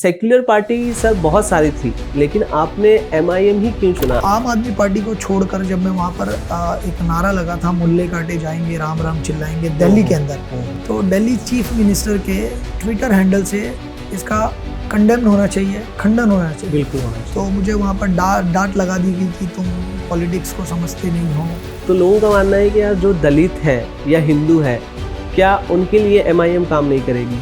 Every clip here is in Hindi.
सेक्युलर पार्टी सर बहुत सारी थी, लेकिन आपने एमआईएम ही क्यों चुना? आम आदमी पार्टी को छोड़कर जब मैं वहाँ पर एक नारा लगा था, मुल्ले काटे जाएंगे राम राम चिल्लाएंगे, दिल्ली के अंदर, तो दिल्ली चीफ मिनिस्टर के ट्विटर हैंडल से इसका कंडेम होना चाहिए, खंडन होना चाहिए। बिल्कुल होना चाहिए। तो मुझे वहाँ पर डांट लगा दी गई कि तुम पॉलिटिक्स को समझते नहीं हो। तो लोगों का मानना है कि यार जो दलित है या हिंदू है, क्या उनके लिए एमआईएम काम नहीं करेगी,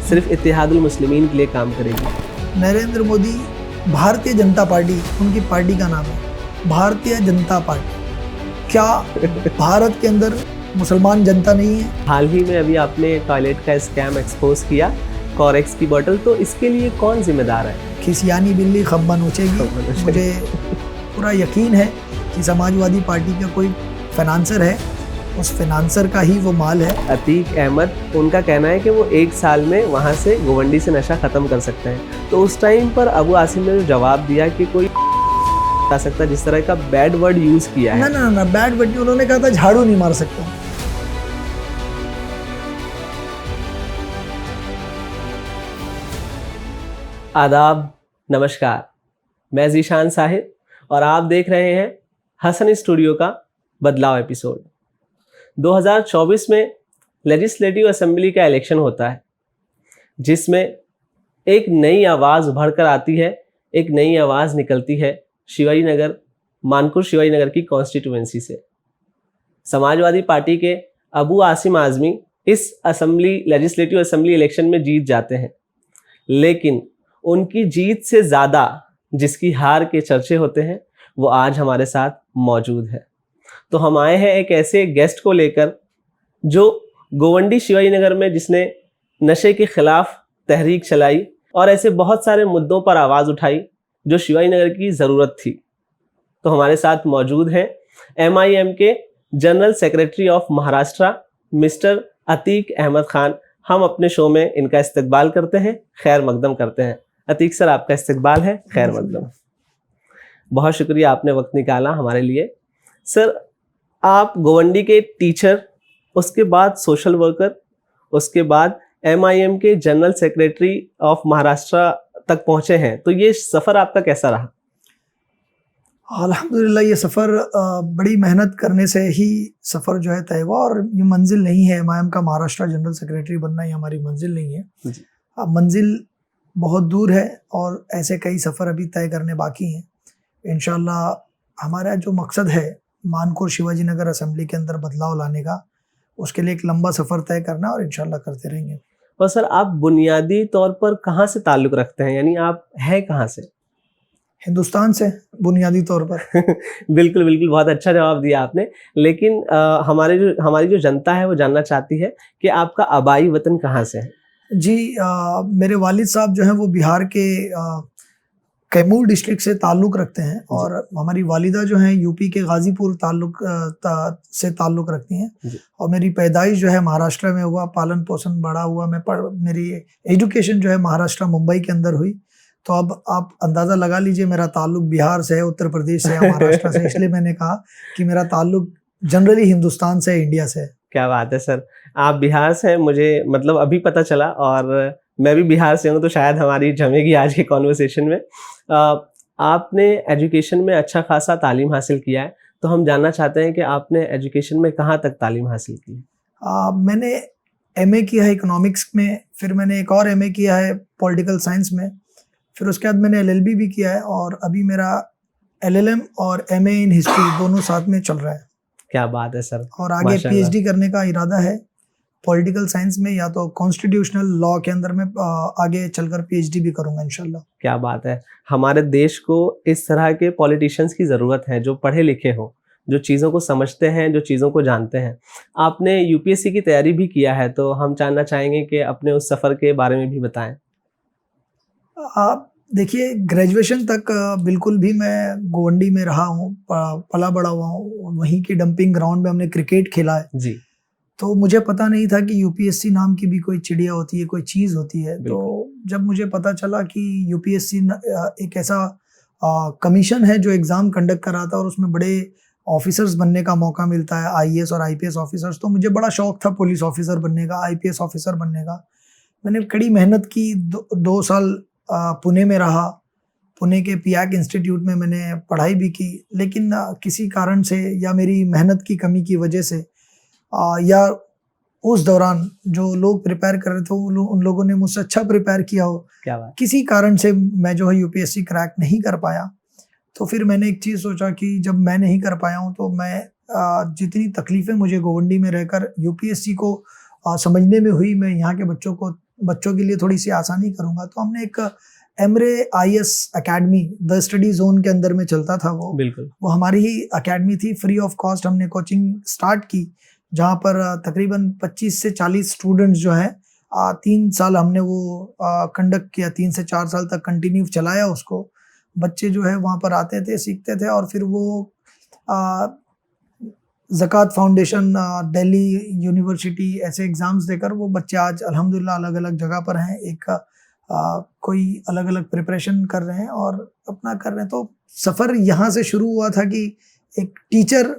सिर्फ इत्तेहादुल मुस्लिमीन के लिए काम करेगी? नरेंद्र मोदी भारतीय जनता पार्टी, उनकी पार्टी का नाम है भारतीय जनता पार्टी। क्या भारत के अंदर मुसलमान जनता नहीं है? हाल ही में अभी आपने टॉयलेट का स्कैम एक्सपोज किया, कॉरेक्स की बोतल, तो इसके लिए कौन जिम्मेदार है? खिसियानी बिल्ली खब्बा नोचेगी। मुझे पूरा यकीन है कि समाजवादी पार्टी का कोई फाइनेंसर है, उस फाइनेंसर का ही वो माल है। अतीक अहमद, उनका कहना है कि वो 1 साल में वहाँ से गोवंडी से नशा खत्म कर सकते हैं। तो उस टाइम पर अबू आसिम ने जो जवाब दिया कि कोई आ सकता, जिस तरह का बैड वर्ड यूज किया है। ना बैड वर्ड नहीं, उन्होंने कहा था झाड़ू नहीं मार सकता। आदाब, नमस्कार, मैं ज़ीशान साहिब और आप देख रहे हैं हसन स्टूडियो का बदलाव एपिसोड। 2024 में लेजिस्लेटिव असेंबली का इलेक्शन होता है, जिसमें एक नई आवाज़ उभर कर आती है, एक नई आवाज़ निकलती है शिवाजी नगर, मानकुर शिवाजी नगर की कॉन्स्टिट्यूएंसी से। समाजवादी पार्टी के अबू आसिम आज़मी इस लेजिस्लेटिव असेंबली इलेक्शन में जीत जाते हैं, लेकिन उनकी जीत से ज़्यादा जिसकी हार के चर्चे होते हैं वो आज हमारे साथ मौजूद है। तो हम आए हैं एक ऐसे गेस्ट को लेकर जो गोवंडी शिवाजी नगर में जिसने नशे के खिलाफ तहरीक चलाई और ऐसे बहुत सारे मुद्दों पर आवाज़ उठाई जो शिवाजी नगर की ज़रूरत थी। तो हमारे साथ मौजूद हैं एमआईएम के general secretary of Maharashtra mister Atiq Ahmed Khan. हम अपने शो में इनका इस्तकबाल करते हैं, खैर मकदम करते हैं। अतीक सर, आपका इस्तकबाल है, खैर मकदम। बहुत शुक्रिया, आपने वक्त निकाला हमारे लिए। सर, आप गोवंडी के टीचर, उसके बाद सोशल वर्कर, उसके बाद एमआईएम के जनरल सेक्रेटरी ऑफ महाराष्ट्र तक पहुंचे हैं, तो ये सफ़र आपका कैसा रहा? अल्हम्दुलिल्लाह, ये सफ़र बड़ी मेहनत करने से ही सफ़र जो है तय हुआ, और ये मंजिल नहीं है एमआईएम का महाराष्ट्र जनरल सेक्रेटरी बनना, ये हमारी मंजिल नहीं है। मंजिल बहुत दूर है और ऐसे कई सफ़र अभी तय करने बाकी हैं। इंशाल्लाह हमारा जो मकसद है मानकुर शिवाजी नगर असेंबली के अंदर बदलाव लाने का, उसके लिए एक लंबा सफ़र तय करना और इंशाल्लाह करते रहेंगे। और सर, आप बुनियादी तौर पर कहाँ से ताल्लुक़ रखते हैं, यानी आप हैं कहाँ से? हिंदुस्तान से बुनियादी तौर पर। बिल्कुल बिल्कुल, बहुत अच्छा जवाब दिया आपने। लेकिन हमारी जो जनता है वो जानना चाहती है कि आपका आबाई वतन कहाँ से है? जी, मेरे वालिद साहब जो हैं वो बिहार के कैमूर डिस्ट्रिक्ट से ताल्लुक़ रखते हैं, और हमारी वालिदा जो हैं यूपी के गाज़ीपुर से ताल्लुक़ रखती हैं। और मेरी पैदाइश जो है महाराष्ट्र में हुआ, पालन पोषण बड़ा हुआ, मेरी एजुकेशन जो है महाराष्ट्र मुंबई के अंदर हुई। तो अब आप अंदाज़ा लगा लीजिए मेरा ताल्लुक़ बिहार से है, उत्तर प्रदेश से है, महाराष्ट्र से। इसलिए मैंने कहा कि मेरा ताल्लुक़ जनरली हिंदुस्तान से, इंडिया से है। क्या बात है सर, आप बिहार से हैं, मुझे मतलब अभी पता चला, और मैं भी बिहार से हूँ, तो शायद हमारी जमेगी आज के कॉन्वर्सेशन में। आपने एजुकेशन में अच्छा खासा तालीम हासिल किया है, तो हम जानना चाहते हैं कि आपने एजुकेशन में कहाँ तक तालीम हासिल की है? मैंने एमए किया है इकोनॉमिक्स में, फिर मैंने एक और एमए किया है पॉलिटिकल साइंस में, फिर उसके बाद मैंने एलएलबी भी किया है, और अभी मेरा एलएलएम और एमए इन हिस्ट्री दोनों साथ में चल रहा है। क्या बात है सर। और आगे पीएचडी करने का इरादा है पॉलिटिकल साइंस में, या तो कॉन्स्टिट्यूशनल लॉ के अंदर में आगे चलकर पीएचडी भी करूंगा इंशाल्लाह। क्या बात है। हमारे देश को इस तरह के पॉलिटिशियंस की ज़रूरत है जो पढ़े लिखे हों, जो चीज़ों को समझते हैं, जो चीज़ों को जानते हैं। आपने यूपीएससी की तैयारी भी किया है, तो हम जानना चाहेंगे कि अपने उस सफ़र के बारे में भी बताएं। आप देखिए, ग्रेजुएशन तक बिल्कुल भी मैं गोवंडी में रहा हूँ, पला बड़ा हुआ हूँ, वहीं की डंपिंग ग्राउंड में हमने क्रिकेट खेला है जी। तो मुझे पता नहीं था कि यूपीएससी नाम की भी कोई चिड़िया होती है, कोई चीज़ होती है। तो जब मुझे पता चला कि यूपीएससी एक ऐसा कमीशन है जो एग्ज़ाम कंडक्ट कराता है और उसमें बड़े ऑफिसर्स बनने का मौका मिलता है, आईएएस और आईपीएस ऑफिसर्स, तो मुझे बड़ा शौक था पुलिस ऑफिसर बनने का, आईपीएस ऑफिसर बनने का। मैंने कड़ी मेहनत की, 2 साल पुणे में रहा, पुणे के पियाक इंस्टीट्यूट में मैंने पढ़ाई भी की, लेकिन किसी कारण से या मेरी मेहनत की कमी की वजह से या उस दौरान जो लोग प्रिपेयर कर रहे थे उन लोगों ने मुझसे अच्छा प्रिपेयर किया हो, क्या बात। किसी कारण से मैं जो है यूपीएससी क्रैक नहीं कर पाया। तो फिर मैंने एक चीज़ सोचा कि जब मैं नहीं कर पाया हूँ तो मैं जितनी तकलीफ़ें मुझे गोवंडी में रहकर यूपीएससी को समझने में हुई, मैं यहाँ के बच्चों के लिए थोड़ी सी आसानी करूँगा। तो हमने एक Emre IAS academy the study zone के अंदर में चलता था बिल्कुल। वो हमारी ही एकेडमी थी, फ्री ऑफ कॉस्ट हमने कोचिंग स्टार्ट की, जहाँ पर तकरीबन 25 से 40 स्टूडेंट्स जो हैं 3 साल हमने वो कंडक्ट किया, 3 से 4 साल तक कंटिन्यू चलाया उसको। बच्चे जो है वहाँ पर आते थे, सीखते थे और फिर वो ज़कात फाउंडेशन, दिल्ली यूनिवर्सिटी ऐसे एग्ज़ाम्स देकर वो बच्चे आज अल्हम्दुलिल्लाह अलग अलग जगह पर हैं, एक कोई अलग अलग प्रिपरेशन कर रहे हैं और अपना कर रहे हैं। तो सफ़र यहाँ से शुरू हुआ था कि एक टीचर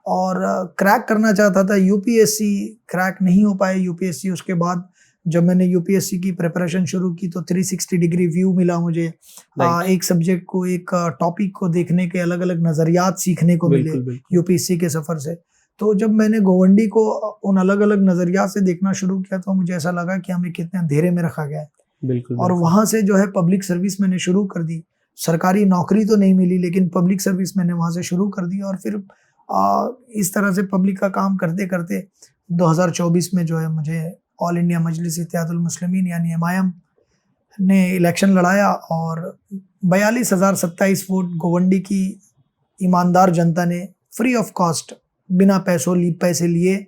और क्रैक करना चाहता था यूपीएससी, क्रैक नहीं हो पाए यूपीएससी। उसके बाद जब मैंने यूपीएससी की प्रिपरेशन शुरू की तो 360 डिग्री व्यू मिला मुझे, एक सब्जेक्ट को, एक टॉपिक को देखने के अलग अलग नज़रियात सीखने को मिले यूपीएससी के सफ़र से। तो जब मैंने गोवंडी को उन अलग अलग नज़रियात से देखना शुरू किया तो मुझे ऐसा लगा कि हमें कितने अंधेरे में रखा गया है। और वहाँ से जो है पब्लिक सर्विस मैंने शुरू कर दी। सरकारी नौकरी तो नहीं मिली लेकिन पब्लिक सर्विस मैंने वहाँ से शुरू कर दी और फिर इस तरह से पब्लिक का काम करते करते 2024 में जो है मुझे ऑल इंडिया मजलिस इत्तेहादुल मुस्लिमीन यानी एमआईएम ने इलेक्शन लड़ाया और 42,027 वोट गोवंडी की ईमानदार जनता ने फ्री ऑफ कॉस्ट बिना पैसे लिए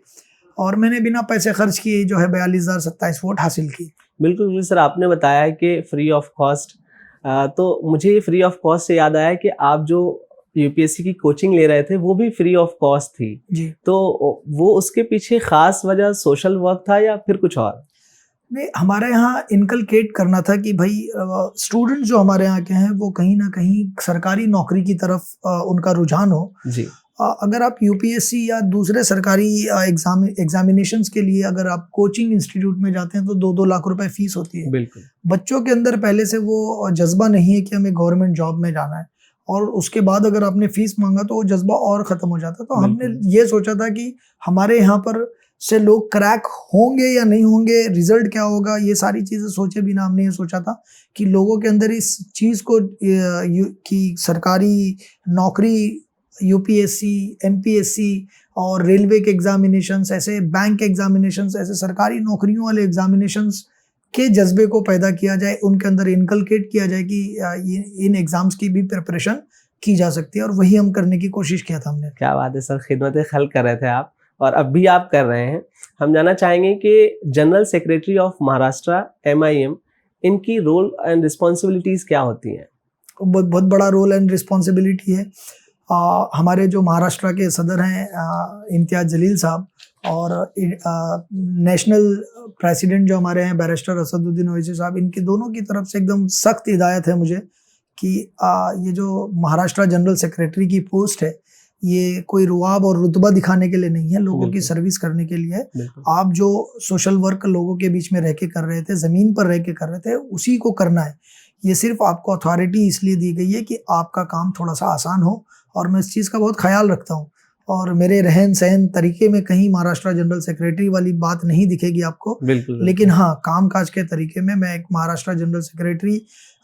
और मैंने बिना पैसे खर्च किए जो है 42,027 वोट हासिल की। बिल्कुल सर, आपने बताया कि फ्री ऑफ कॉस्ट, तो मुझे फ्री ऑफ कॉस्ट से याद आया कि आप जो यूपीएससी की कोचिंग ले रहे थे वो भी फ्री ऑफ कॉस्ट थी जी। तो वो उसके पीछे खास वजह सोशल वर्क था या फिर कुछ और? नहीं, हमारे यहाँ इनकलकेट करना था कि भाई स्टूडेंट जो हमारे यहाँ के हैं वो कहीं ना कहीं सरकारी नौकरी की तरफ उनका रुझान हो जी। अगर आप यूपीएससी या दूसरे सरकारी एग्जामिनेशंस के लिए अगर आप कोचिंग इंस्टीट्यूट में जाते हैं तो 2-2 लाख रुपए फीस होती है। बिल्कुल। बच्चों के अंदर पहले से वो जज्बा नहीं है कि हमें गवर्नमेंट जॉब में जाना है और उसके बाद अगर आपने फीस मांगा तो वो जज्बा और ख़त्म हो जाता। तो हमने ये सोचा था कि हमारे यहाँ पर से लोग क्रैक होंगे या नहीं होंगे, रिजल्ट क्या होगा, ये सारी चीज़ें सोचे बिना हमने ये सोचा था कि लोगों के अंदर इस चीज़ को कि सरकारी नौकरी, यूपीएससी, एमपीएससी और रेलवे के एग्जामिनेशंस, ऐसे बैंक एग्जामिनेशंस, ऐसे सरकारी नौकरियों वाले एग्जामिनेशंस के जज्बे को पैदा किया जाए, उनके अंदर इनकलकेट किया जाए कि इन एग्जाम्स की भी प्रिपरेशन की जा सकती है और वही हम करने की कोशिश किया था हमने। क्या बात है सर, खिदमत खल्क कर रहे थे आप और अब भी आप कर रहे हैं। हम जानना चाहेंगे कि general secretary of Maharashtra MIM, इनकी रोल एंड रिस्पॉन्सिबिलिटीज़ क्या होती हैं? बहुत बड़ा रोल एंड रिस्पॉन्सिबिलिटी है। हमारे जो महाराष्ट्र के सदर हैं इम्तियाज़ जलील साहब और नेशनल प्रेसिडेंट जो हमारे हैं बैरिस्टर असदुद्दीन ओवैसी साहब, इनके दोनों की तरफ से एकदम सख्त हिदायत है मुझे कि ये जो महाराष्ट्र जनरल सेक्रेटरी की पोस्ट है ये कोई रुआब और रुतबा दिखाने के लिए नहीं है, लोगों की सर्विस करने के लिए है। आप जो सोशल वर्क लोगों के बीच में रह के कर रहे थे, ज़मीन पर रह के कर रहे थे, उसी को करना है। ये सिर्फ आपको अथॉरिटी इसलिए दी गई है कि आपका काम थोड़ा सा आसान हो और मैं इस चीज़ का बहुत ख्याल रखता हूँ और मेरे रहन सहन तरीके में कहीं महाराष्ट्र जनरल सेक्रेटरी वाली बात नहीं दिखेगी आपको। लेकिन हाँ, काम काज के तरीके में मैं एक महाराष्ट्र जनरल सेक्रेटरी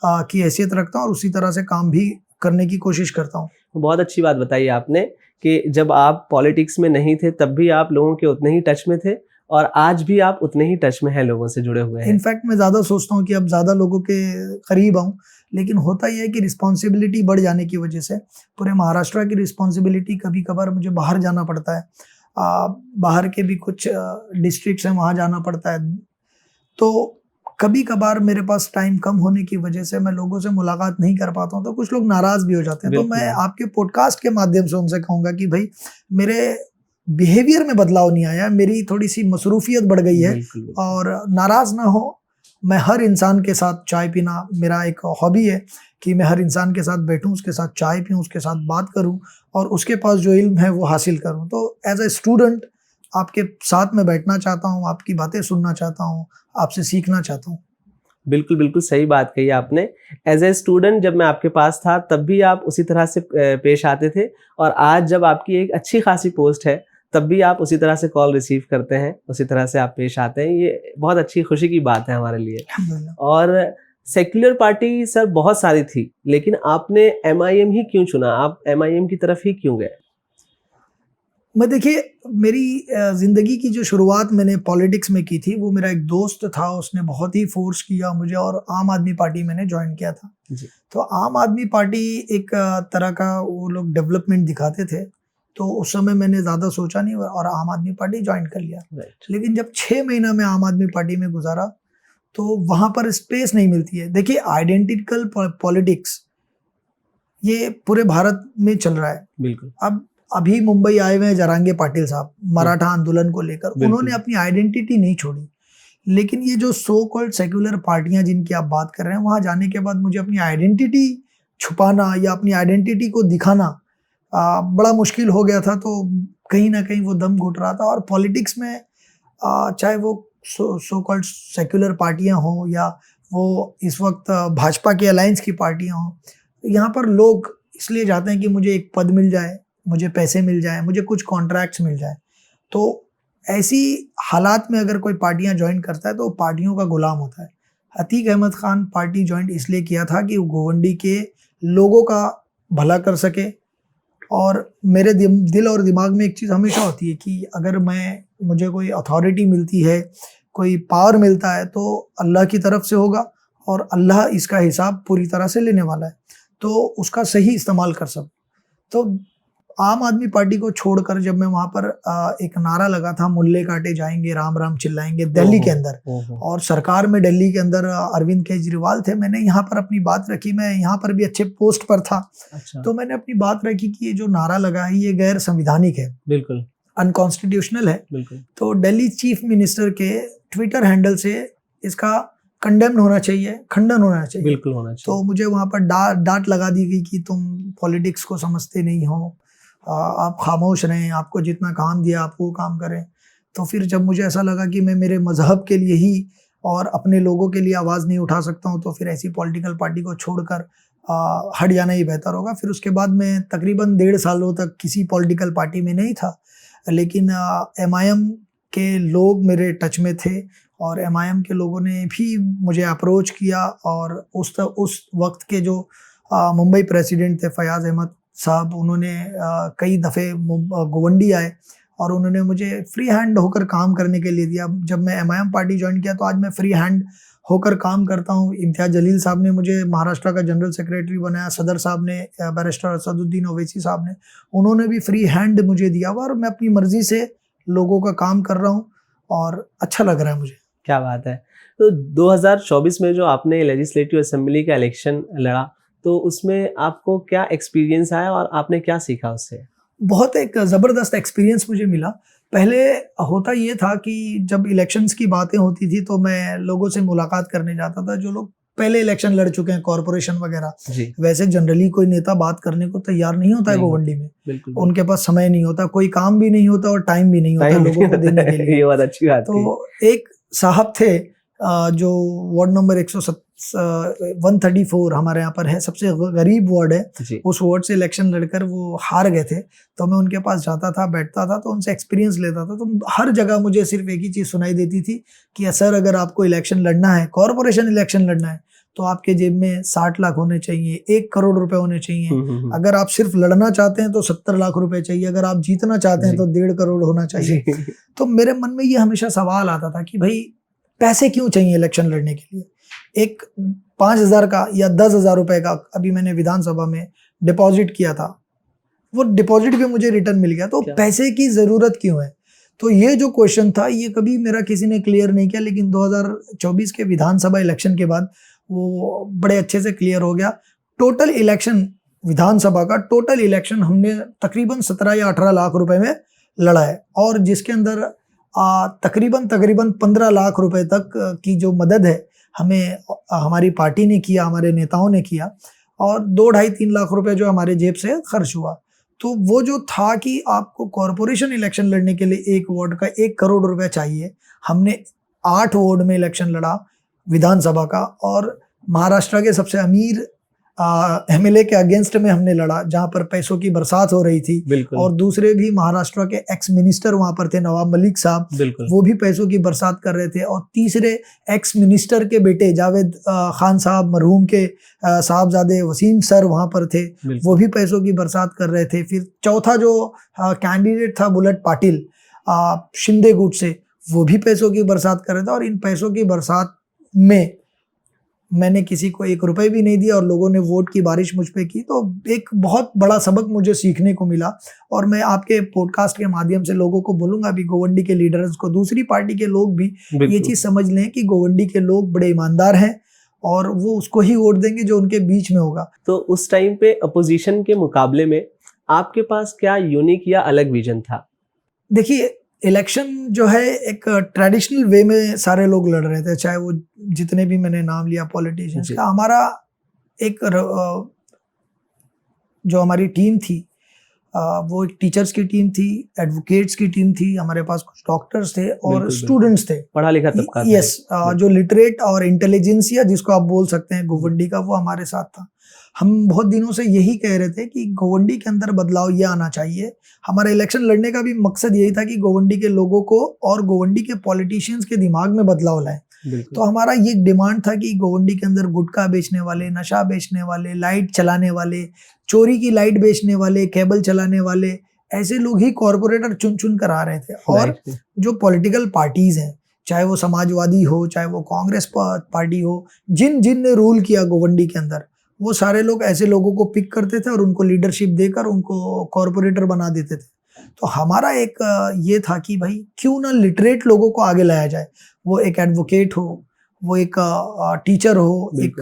की हैसियत रखता हूँ और उसी तरह से काम भी करने की कोशिश करता हूँ। बहुत अच्छी बात बताई आपने कि जब आप पॉलिटिक्स में नहीं थे तब भी आप लोगों के उतने ही टच में थे और आज भी आप उतने ही टच में हैं, लोगों से जुड़े हुए हैं। इनफैक्ट मैं ज़्यादा सोचता हूँ कि अब ज़्यादा लोगों के करीब आऊँ, लेकिन होता यह है कि रिस्पॉन्सिबिलिटी बढ़ जाने की वजह से पूरे महाराष्ट्र की रिस्पॉन्सिबिलिटी कभी कभार मुझे बाहर जाना पड़ता है। बाहर के भी कुछ डिस्ट्रिक्ट्स हैं, वहाँ जाना पड़ता है। तो कभी कभार मेरे पास टाइम कम होने की वजह से मैं लोगों से मुलाकात नहीं कर पाता हूँ, तो कुछ लोग नाराज़ भी हो जाते हैं। तो मैं आपके पॉडकास्ट के माध्यम से उनसे कहूँगा कि भाई मेरे बिहेवियर में बदलाव नहीं आया, मेरी थोड़ी सी मसरूफियत बढ़ गई है और नाराज़ ना हो। मैं हर इंसान के साथ चाय पीना मेरा एक हॉबी है कि मैं हर इंसान के साथ बैठूं, उसके साथ चाय पीऊं, उसके साथ बात करूं और उसके पास जो इल्म है वो हासिल करूं। तो एज ए स्टूडेंट आपके साथ में बैठना चाहता हूं, आपकी बातें सुनना चाहता हूं, आपसे सीखना चाहता हूं। बिल्कुल, बिल्कुल सही बात कही आपने। एज़ ए स्टूडेंट जब मैं आपके पास था तब भी आप उसी तरह से पेश आते थे और आज जब आपकी एक अच्छी खासी पोस्ट है, तब भी आप उसी तरह से कॉल रिसीव करते हैं, उसी तरह से आप पेश आते हैं। ये बहुत अच्छी खुशी की बात है हमारे लिए। अल्हम्दुलिल्लाह। और सेक्युलर पार्टी सर बहुत सारी थी, लेकिन आपने एमआईएम ही क्यों चुना? आप एमआईएम की तरफ ही क्यों गए? मैं देखिए मेरी ज़िंदगी की जो शुरुआत मैंने पॉलिटिक्स में की थी, वो मेरा एक दोस्त था, उसने बहुत ही फ़ोर्स किया मुझे और आम आदमी पार्टी मैंने जॉइन किया था। जी, तो आम आदमी पार्टी एक तरह का वो लोग डेवलपमेंट दिखाते थे, तो उस समय मैंने ज़्यादा सोचा नहीं और आम आदमी पार्टी जॉइन कर लिया। राइट, लेकिन जब 6 महीना मैं आम आदमी पार्टी में गुज़ारा, तो वहाँ पर स्पेस नहीं मिलती है। देखिए आइडेंटिकल पॉलिटिक्स ये पूरे भारत में चल रहा है। बिल्कुल, अब अभी मुंबई आए हुए हैं जरांगे पाटिल साहब, मराठा आंदोलन को लेकर, बिल्कुल। उन्होंने अपनी आइडेंटिटी नहीं छोड़ी। लेकिन ये जो सो कॉल्ड सेक्युलर पार्टियां जिनकी आप बात कर रहे हैं, वहां जाने के बाद मुझे अपनी आइडेंटिटी छुपाना या अपनी आइडेंटिटी को दिखाना बड़ा मुश्किल हो गया था। तो कहीं ना कहीं वो दम घुट रहा था और पॉलिटिक्स में चाहे वो सो कॉल्ड सेक्युलर पार्टियां हों या वो इस वक्त भाजपा की अलायंस की पार्टियां हों, यहाँ पर लोग इसलिए जाते हैं कि मुझे एक पद मिल जाए, मुझे पैसे मिल जाए, मुझे कुछ कॉन्ट्रैक्ट्स मिल जाए। तो ऐसी हालात में अगर कोई पार्टियां ज्वाइन करता है तो वो पार्टियों का गुलाम होता है। अतीक अहमद खान पार्टी ज्वाइन इसलिए किया था कि वो गोवंडी के लोगों का भला कर सके। और मेरे दिल और दिमाग में एक चीज़ हमेशा होती है कि अगर मुझे कोई अथॉरिटी मिलती है, कोई पावर मिलता है, तो अल्लाह की तरफ से होगा और अल्लाह इसका हिसाब पूरी तरह से लेने वाला है, तो उसका सही इस्तेमाल कर सकूं। तो आम आदमी पार्टी को छोड़कर जब मैं वहाँ पर एक नारा लगा था, मुल्ले काटे जाएंगे राम राम चिल्लाएंगे, दिल्ली के अंदर, और सरकार में दिल्ली के अंदर अरविंद केजरीवाल थे, मैंने यहाँ पर अपनी बात रखी। मैं यहाँ पर भी अच्छे पोस्ट पर था। अच्छा, तो मैंने अपनी बात रखी कि ये जो नारा लगा है ये गैर संविधानिक है, बिल्कुल, अनकॉन्स्टिट्यूशनल है। बिल्कुल, तो दिल्ली चीफ मिनिस्टर के ट्विटर हैंडल से इसका कंडेम्ड होना चाहिए, खंडन होना चाहिए। बिल्कुल होना चाहिए। तो मुझे वहाँ पर डांट लगा दी गई कि तुम पॉलिटिक्स को समझते नहीं हो, आप खामोश रहें, आपको जितना काम दिया आप वो काम करें। तो फिर जब मुझे ऐसा लगा कि मैं मेरे मज़हब के लिए ही और अपने लोगों के लिए आवाज़ नहीं उठा सकता हूँ, तो फिर ऐसी पॉलिटिकल पार्टी को छोड़कर हट जाना ही बेहतर होगा। फिर उसके बाद मैं तकरीबन 1.5 सालों तक किसी पॉलिटिकल पार्टी में नहीं था, लेकिन एमआईएम के लोग मेरे टच में थे और एमआईएम के लोगों ने भी मुझे अप्रोच किया। और उस वक्त के जो मुंबई प्रेसिडेंट थे फयाज़ अहमद साहब, उन्होंने कई दफ़े गोवंडी आए और उन्होंने मुझे फ्री हैंड होकर काम करने के लिए दिया। जब मैं एमआईएम पार्टी ज्वाइन किया तो आज मैं फ्री हैंड होकर काम करता हूँ। इम्तियाज़ जलील साहब ने मुझे महाराष्ट्र का जनरल सेक्रेटरी बनाया, सदर साहब ने, बैरिस्टर असदुद्दीन ओवैसी साहब ने, उन्होंने भी फ्री हैंड मुझे दिया हुआ और मैं अपनी मर्ज़ी से लोगों का काम कर रहा हूँ और अच्छा लग रहा है मुझे। क्या बात है। तो 2024 में जो आपने लेजिस्लेटिव असेंबली का इलेक्शन लड़ा, तो उसमें आपको क्या एक्सपीरियंस आया और आपने क्या सीखा उससे? बहुत एक ज़बरदस्त एक्सपीरियंस मुझे मिला। पहले होता ये था कि जब इलेक्शंस की बातें होती थी तो मैं लोगों से मुलाकात करने जाता था जो लोग पहले इलेक्शन लड़ चुके हैं, कॉर्पोरेशन वगैरह। जी, वैसे जनरली कोई नेता बात करने को तैयार नहीं होता है नहीं गोवंडी में। बिल्कुल, उनके पास समय नहीं होता, कोई काम भी नहीं होता और टाइम भी नहीं होता टाइम लोगों को देने के लिए। ये बहुत अच्छी बात थी। तो एक साहब थे जो वार्ड नंबर 134 हमारे यहाँ पर है, सबसे गरीब वार्ड है। जी, उस वार्ड से इलेक्शन लड़कर वो हार गए थे। तो मैं उनके पास जाता था, बैठता था, तो उनसे एक्सपीरियंस लेता था। तो हर जगह मुझे सिर्फ एक ही चीज़ सुनाई देती थी कि सर अगर आपको इलेक्शन लड़ना है, कॉर्पोरेशन इलेक्शन लड़ना है, तो आपके जेब में 60 लाख होने चाहिए, 1 करोड़ रुपए होने चाहिए। अगर आप सिर्फ लड़ना चाहते हैं तो 70 लाख रुपए चाहिए, अगर आप जीतना चाहते हैं तो 1.5 करोड़ होना चाहिए। जी, तो मेरे मन में ये हमेशा सवाल आता था कि भाई पैसे क्यों चाहिए इलेक्शन लड़ने के लिए। एक 5,000 का या 10,000 रुपए का अभी मैंने विधानसभा में डिपॉजिट किया था, वो डिपॉजिट भी मुझे रिटर्न मिल गया, तो क्या? पैसे की ज़रूरत क्यों है। तो ये जो क्वेश्चन था ये कभी मेरा किसी ने क्लियर नहीं किया, लेकिन 2024 के विधानसभा इलेक्शन के बाद वो बड़े अच्छे से क्लियर हो गया। टोटल इलेक्शन, विधानसभा का टोटल इलेक्शन हमने तकरीबन 17 या 18 लाख रुपए में लड़ा है और जिसके अंदर तकरीबन 15 लाख रुपए तक की जो मदद है हमें हमारी पार्टी ने किया, हमारे नेताओं ने किया, और 2-2.5-3 लाख रुपए जो हमारे जेब से खर्च हुआ। तो वो जो था कि आपको कॉर्पोरेशन इलेक्शन लड़ने के लिए एक वार्ड का 1 करोड़ रुपए चाहिए, हमने 8 वार्ड में इलेक्शन लड़ा, विधानसभा का, और महाराष्ट्र के सबसे अमीर एमएलए के अगेंस्ट में हमने लड़ा, जहां पर पैसों की बरसात हो रही थी। बिल्कुल। और दूसरे भी महाराष्ट्र के एक्स मिनिस्टर वहां पर थे, नवाब मलिक साहब, बिल्कुल। वो भी पैसों की बरसात कर रहे थे। और तीसरे एक्स मिनिस्टर के बेटे जावेद खान साहब, मरहूम के साहबजादे वसीम सर वहां पर थे, वो भी पैसों की बरसात कर रहे थे। फिर चौथा जो कैंडिडेट था बुलेट पाटिल शिंदे गुट से, वो भी पैसों की बरसात कर रहे थे। और इन पैसों की बरसात में मैंने किसी को 1 रुपए भी नहीं दिया और लोगों ने वोट की बारिश मुझ पे की। तो एक बहुत बड़ा सबक मुझे सीखने को मिला, और मैं आपके पॉडकास्ट के माध्यम से लोगों को बोलूंगा भी, गोवंडी के लीडर्स को, दूसरी पार्टी के लोग भी ये चीज समझ लें कि गोवंडी के लोग बड़े ईमानदार हैं और वो उसको ही वोट देंगे जो उनके बीच में होगा। तो उस टाइम पे अपोजिशन के मुकाबले में आपके पास क्या यूनिक या अलग विजन था? देखिए, इलेक्शन जो है एक ट्रेडिशनल वे में सारे लोग लड़ रहे थे, चाहे वो जितने भी मैंने नाम लिया पॉलिटिशियंस का। हमारा एक जो हमारी टीम थी वो एक टीचर्स की टीम थी, एडवोकेट्स की टीम थी, हमारे पास कुछ डॉक्टर्स थे और स्टूडेंट्स थे, पढ़ा लिखा तबका था। यस, जो लिटरेट और इंटेलिजेंसिया जिसको आप बोल सकते हैं गोवंडी का, वो हमारे साथ था। हम बहुत दिनों से यही कह रहे थे कि गोवंडी के अंदर बदलाव ये आना चाहिए। हमारा इलेक्शन लड़ने का भी मकसद यही था कि गोवंडी के लोगों को और गोवंडी के पॉलिटिशियंस के दिमाग में बदलाव लाए। तो हमारा ये डिमांड था कि गोवंडी के अंदर गुटखा बेचने वाले, नशा बेचने वाले, लाइट चलाने वाले, चोरी की लाइट बेचने वाले, केबल चलाने वाले, ऐसे लोग ही कॉर्पोरेटर चुन चुन कर आ रहे थे। और जो पॉलिटिकल पार्टीज हैं, चाहे वो समाजवादी हो, चाहे वो कांग्रेस पार्टी हो, जिन जिन ने रूल किया गोवंडी के अंदर, वो सारे लोग ऐसे लोगों को पिक करते थे और उनको लीडरशिप देकर उनको कॉर्पोरेटर बना देते थे। तो हमारा एक ये था कि भाई क्यों ना लिटरेट लोगों को आगे लाया जाए, वो एक एडवोकेट हो, वो एक टीचर हो, एक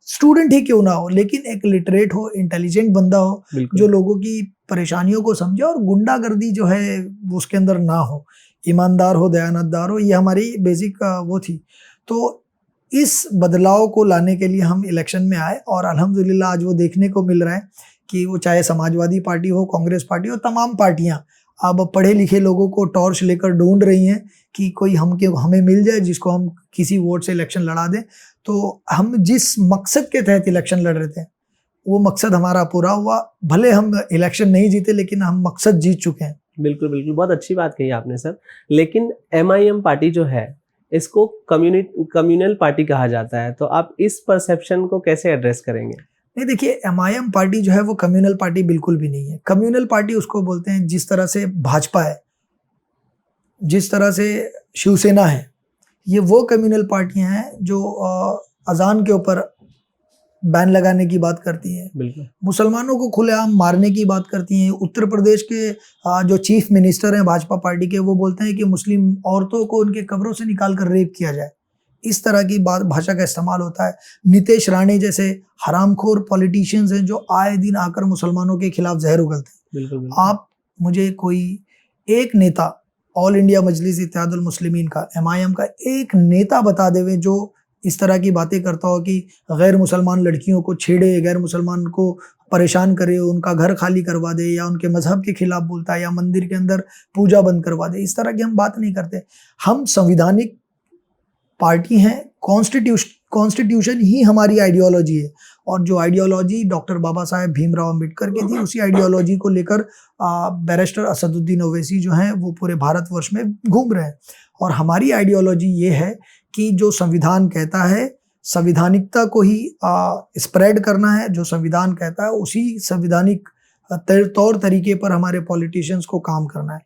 स्टूडेंट ही क्यों ना हो, लेकिन एक लिटरेट हो, इंटेलिजेंट बंदा हो, जो लोगों की परेशानियों को समझे और गुंडागर्दी जो है उसके अंदर ना हो, ईमानदार हो, दयानतदार हो। ये हमारी बेसिक वो थी। तो इस बदलाव को लाने के लिए हम इलेक्शन में आए और अल्हम्दुलिल्लाह आज वो देखने को मिल रहा है कि वो चाहे समाजवादी पार्टी हो, कांग्रेस पार्टी हो, तमाम पार्टियां अब पढ़े लिखे लोगों को टॉर्च लेकर ढूंढ रही हैं कि कोई हमें मिल जाए जिसको हम किसी वोट से इलेक्शन लड़ा दें। तो हम जिस मकसद के तहत इलेक्शन लड़ रहे थे वो मकसद हमारा पूरा हुआ। भले हम इलेक्शन नहीं जीते लेकिन हम मकसद जीत चुके हैं। बिल्कुल बिल्कुल, बहुत अच्छी बात कही आपने सर। लेकिन MIM पार्टी जो है इसको कम्युनल पार्टी कहा जाता है, तो आप इस परसेप्शन को कैसे एड्रेस करेंगे? नहीं, देखिए, MIM पार्टी जो है वो कम्युनल पार्टी बिल्कुल भी नहीं है। कम्युनल पार्टी उसको बोलते हैं जिस तरह से भाजपा है, जिस तरह से शिवसेना है, ये वो कम्युनल पार्टियां हैं जो अजान के ऊपर बैन लगाने की बात करती हैं, मुसलमानों को खुलेआम मारने की बात करती हैं। उत्तर प्रदेश के जो चीफ मिनिस्टर हैं भाजपा पार्टी के, वो बोलते हैं कि मुस्लिम औरतों को उनके कब्रों से निकाल कर रेप किया जाए। इस तरह की बात, भाषा का इस्तेमाल होता है। नितेश राणे जैसे हरामखोर पॉलिटिशियंस हैं जो आए दिन आकर मुसलमानों के खिलाफ जहर उगलते हैं। आप मुझे कोई एक नेता ऑल इंडिया मजलिस इत्तेहादुल मुस्लिमीन का, MIM का एक नेता बता देवे जो इस तरह की बातें करता हो कि गैर मुसलमान लड़कियों को छेड़े, गैर मुसलमान को परेशान करे, उनका घर खाली करवा दे, या उनके मजहब के खिलाफ बोलता है, या मंदिर के अंदर पूजा बंद करवा दे। इस तरह की हम बात नहीं करते। हम संविधानिक पार्टी हैं, कॉन्स्टिट्यूशन ही हमारी आइडियोलॉजी है, और जो आइडियोलॉजी डॉक्टर बाबा साहेब भीमराव अंबेडकर की थी, उसी आइडियोलॉजी को लेकर बैरिस्टर असदुद्दीन ओवैसी जो हैं वो पूरे भारतवर्ष में घूम रहे हैं। और हमारी आइडियोलॉजी ये है कि जो संविधान कहता है, संविधानिकता को ही स्प्रेड करना है। जो संविधान कहता है उसी संविधानिक तौर तरीके पर हमारे पॉलिटिशियंस को काम करना है।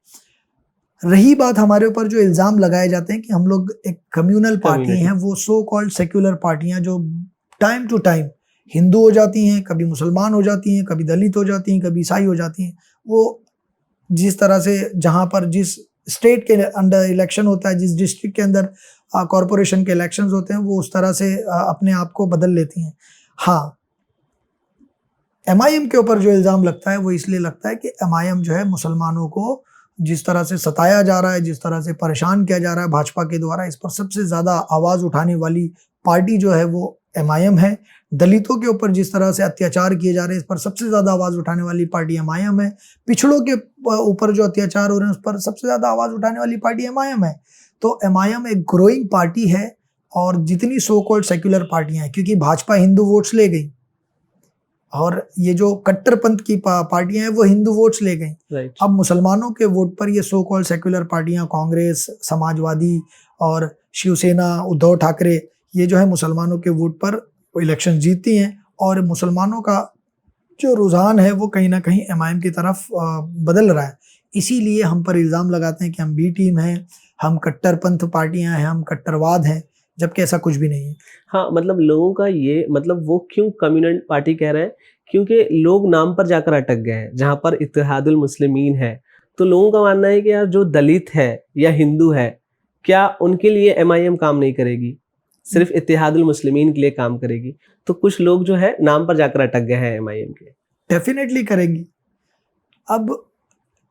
रही बात हमारे ऊपर जो इल्ज़ाम लगाए जाते हैं कि हम लोग एक कम्युनल पार्टी हैं, वो सो कॉल्ड सेक्युलर पार्टियां जो टाइम टू टाइम हिंदू हो जाती हैं, कभी मुसलमान हो जाती हैं, कभी दलित हो जाती हैं, कभी ईसाई हो जाती हैं। वो जिस तरह से जहाँ पर जिस स्टेट के अंदर इलेक्शन होता है, जिस डिस्ट्रिक्ट के अंदर कॉरपोरेशन के इलेक्शंस होते हैं, वो उस तरह से अपने आप को बदल लेती हैं। हाँ, MIM के ऊपर जो इल्ज़ाम लगता है वो इसलिए लगता है कि MIM जो है मुसलमानों को जिस तरह से सताया जा रहा है, जिस तरह से परेशान किया जा रहा है भाजपा के द्वारा, इस पर सबसे ज़्यादा आवाज़ उठाने वाली पार्टी जो है वो MIM है। दलितों के ऊपर जिस तरह से अत्याचार किए जा रहे हैं, इस पर सबसे ज़्यादा आवाज़ उठाने वाली पार्टी MIM है। पिछड़ों के ऊपर जो अत्याचार हो रहे हैं उस पर सबसे ज़्यादा आवाज़ उठाने वाली पार्टी MIM है। तो MIM एक ग्रोइंग पार्टी है और जितनी सो कॉल्ड सेक्युलर पार्टियां हैं, क्योंकि भाजपा हिंदू वोट्स ले गई और ये जो कट्टरपंथ की पार्टियां हैं वो हिंदू वोट्स ले गई। राइट। अब मुसलमानों के वोट पर ये सो कॉल्ड सेक्युलर पार्टियां, कांग्रेस, समाजवादी और शिवसेना, उद्धव ठाकरे, ये जो है मुसलमानों के वोट पर इलेक्शन जीतती हैं और मुसलमानों का जो रुझान है वो कहीं ना कहीं एमआईएम की तरफ बदल रहा है। इसीलिए हम पर इल्ज़ाम लगाते हैं कि हम बी टीम हैं, हम कट्टरपंथ पार्टियां हैं, हम कट्टरवाद हैं, जबकि ऐसा कुछ भी नहीं है। हाँ, मतलब लोगों का ये मतलब वो क्यों कम्युनल पार्टी कह रहे हैं, क्योंकि लोग नाम पर जाकर अटक गए हैं। जहाँ पर इत्तेहादुल मुस्लिमीन है, तो लोगों का मानना है कि यार जो दलित है या हिंदू है, क्या उनके लिए एमआईएम काम नहीं करेगी, सिर्फ इत्तेहादुल मुस्लिमीन के लिए काम करेगी। तो कुछ लोग जो है नाम पर जाकर अटक गए हैं एमआईएम के। डेफिनेटली करेंगी। अब तो